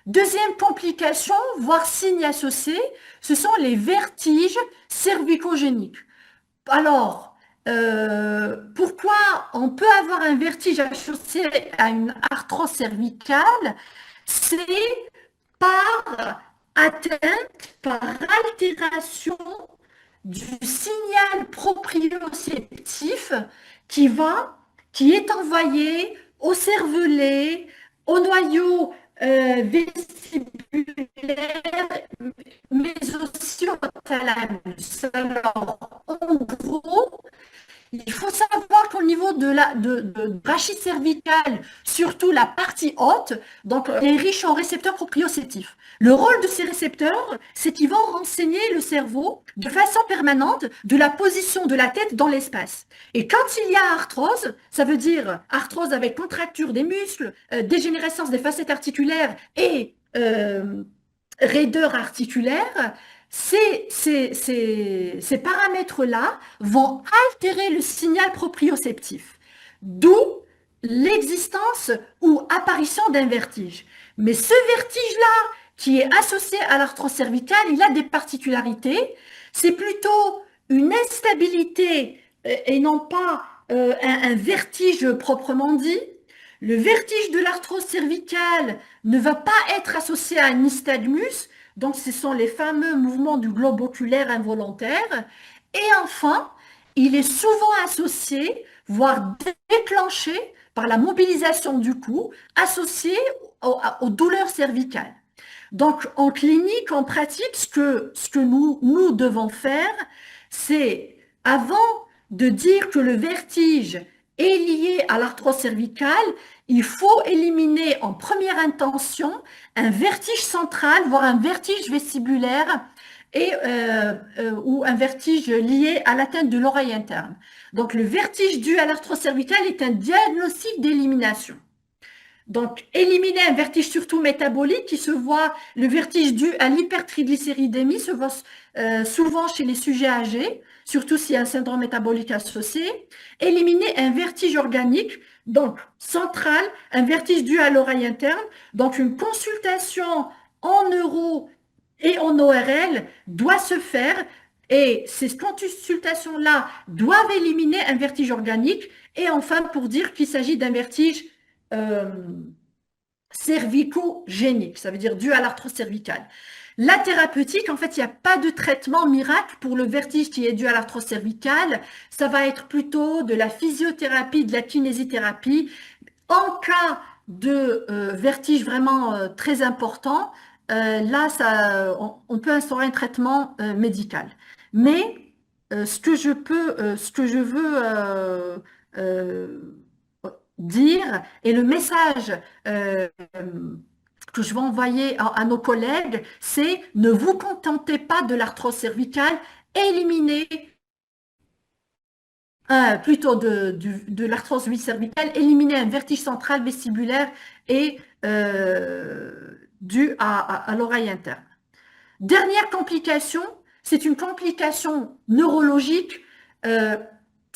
Deuxième complication, voire signe associé, ce sont les vertiges cervicogéniques. Alors, pourquoi on peut avoir un vertige associé à une arthrose cervicale? C'est par atteinte, par altération du signal proprioceptif qui est envoyé au cervelet, au noyau vestibulaire, mais aussi au thalamus. Alors, en gros, il faut savoir qu'au niveau de rachis cervical, surtout la partie haute, donc elle est riche en récepteurs proprioceptifs. Le rôle de ces récepteurs, c'est qu'ils vont renseigner le cerveau de façon permanente de la position de la tête dans l'espace. Et quand il y a arthrose, ça veut dire arthrose avec contracture des muscles, dégénérescence des facettes articulaires et raideur articulaire, ces paramètres-là vont altérer le signal proprioceptif, d'où l'existence ou apparition d'un vertige. Mais ce vertige-là, qui est associé à l'arthrose cervicale, il a des particularités. C'est plutôt une instabilité et non pas un vertige proprement dit. Le vertige de l'arthrose cervicale ne va pas être associé à un nystagmus, donc ce sont les fameux mouvements du globe oculaire involontaire. Et enfin, il est souvent associé, voire déclenché par la mobilisation du cou, associé aux douleurs cervicales. Donc en clinique, en pratique, ce que nous devons faire, c'est avant de dire que le vertige est lié à l'arthrose cervicale, il faut éliminer en première intention un vertige central, voire un vertige vestibulaire ou un vertige lié à l'atteinte de l'oreille interne. Donc le vertige dû à l'arthrose cervicale est un diagnostic d'élimination. Donc, éliminer un vertige surtout métabolique qui se voit, le vertige dû à l'hypertriglycéridémie se voit souvent chez les sujets âgés, surtout s'il y a un syndrome métabolique associé. Éliminer un vertige organique, donc central, un vertige dû à l'oreille interne, donc une consultation en neuro et en ORL doit se faire et ces consultations-là doivent éliminer un vertige organique et enfin pour dire qu'il s'agit d'un vertige cervicogénique, ça veut dire dû à l'arthrose cervicale. La thérapeutique, en fait, il n'y a pas de traitement miracle pour le vertige qui est dû à l'arthrose cervicale. Ça va être plutôt de la physiothérapie, de la kinésithérapie. En cas de vertige vraiment très important, là, on peut instaurer un traitement médical. Mais ce que je veux dire et le message que je vais envoyer à nos collègues, c'est ne vous contentez pas de l'arthrose cervicale, éliminez plutôt de l'arthrose cervicale, éliminez un vertige central vestibulaire et dû à l'oreille interne. Dernière complication, c'est une complication neurologique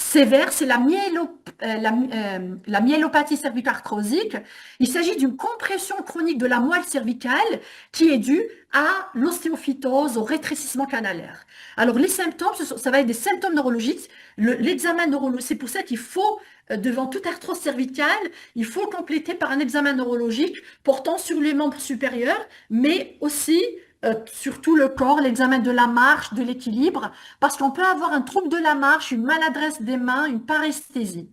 sévère, c'est la myélopathie cervico-arthrosique. Il s'agit d'une compression chronique de la moelle cervicale qui est due à l'ostéophytose, au rétrécissement canalaire. Alors les symptômes, ça va être des symptômes neurologiques. L'examen neurologique, c'est pour ça qu'il faut, devant toute arthrose cervicale, il faut compléter par un examen neurologique portant sur les membres supérieurs, mais aussi sur tout le corps, l'examen de la marche, de l'équilibre, parce qu'on peut avoir un trouble de la marche, une maladresse des mains, une paresthésie,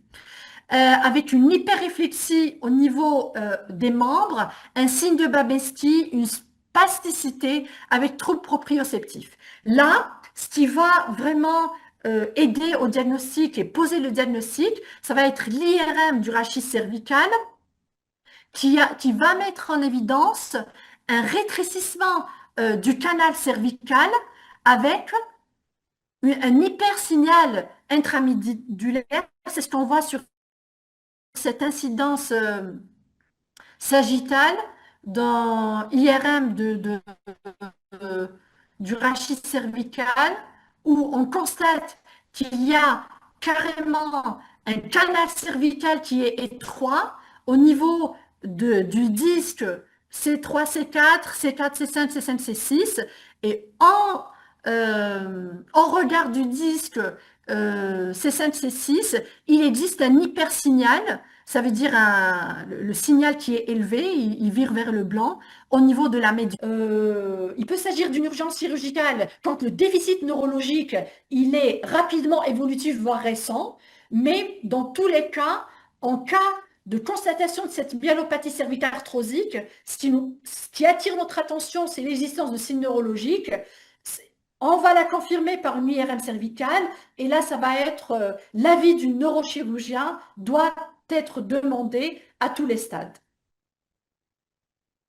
avec une hyperréflexie au niveau des membres, un signe de Babinski, une spasticité avec trouble proprioceptif. Là, ce qui va vraiment aider au diagnostic et poser le diagnostic, ça va être l'IRM du rachis cervical qui va mettre en évidence un rétrécissement du canal cervical avec un hypersignal intramidulaire. C'est ce qu'on voit sur cette incidence sagittale dans IRM du rachis cervical où on constate qu'il y a carrément un canal cervical qui est étroit au niveau du disque C3, C4, C4, C5, C5, C6 et en regard du disque C5, C6, il existe un hypersignal Ça veut dire le signal qui est élevé, il vire vers le blanc au niveau de la médiane. Il peut s'agir d'une urgence chirurgicale quand le déficit neurologique, il est rapidement évolutif, voire récent, mais dans tous les cas, en cas de constatation de cette myélopathie cervico-arthrosique, ce qui attire notre attention, c'est l'existence de signes neurologiques. On va la confirmer par une IRM cervicale et là, ça va être l'avis du neurochirurgien doit être demandé à tous les stades.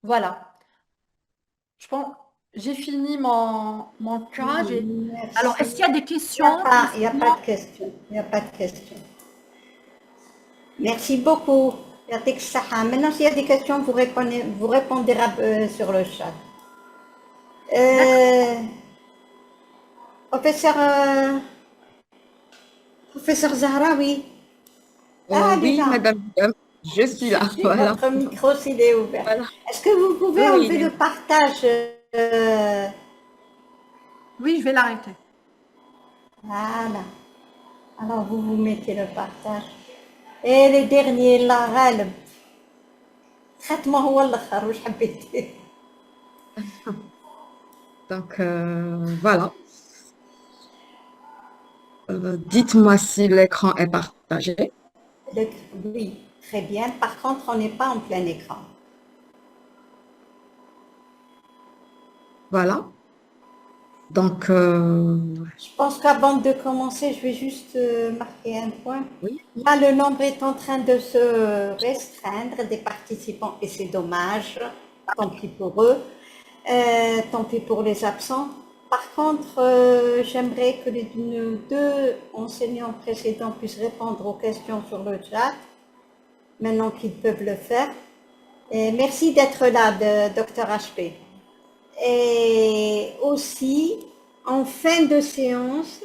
Voilà. Je pense, j'ai fini mon cas. Merci. Alors, est-ce qu'il y a des questions? Il n'y a pas de question. Il n'y a pas de question. Merci beaucoup. Yatik Saha. Maintenant, s'il y a des questions, vous répondez sur le chat. Professeur Zahraoui. Oui, déjà. madame, je suis là. Voilà. Votre micro, s'il est ouvert. Voilà. Est-ce que vous pouvez Oui, enlever oui. le partage Oui, je vais l'arrêter. Voilà. Alors, vous mettez le partage. Et les derniers, la غالب. خاتمه هو الآخر واش حبيتي. Donc, voilà. Dites-moi si l'écran est partagé. Oui, très bien. Par contre, on n'est pas en plein écran. Voilà. Donc, Je pense qu'avant de commencer, je vais juste marquer un point. oui. Là, le nombre est en train de se restreindre des participants et c'est dommage. Tant pis pour eux. Tant pis pour les absents. Par contre, j'aimerais que les deux enseignants précédents puissent répondre aux questions sur le chat, maintenant qu'ils peuvent le faire. Et merci d'être là, Dr HP. Et aussi, en fin de séance,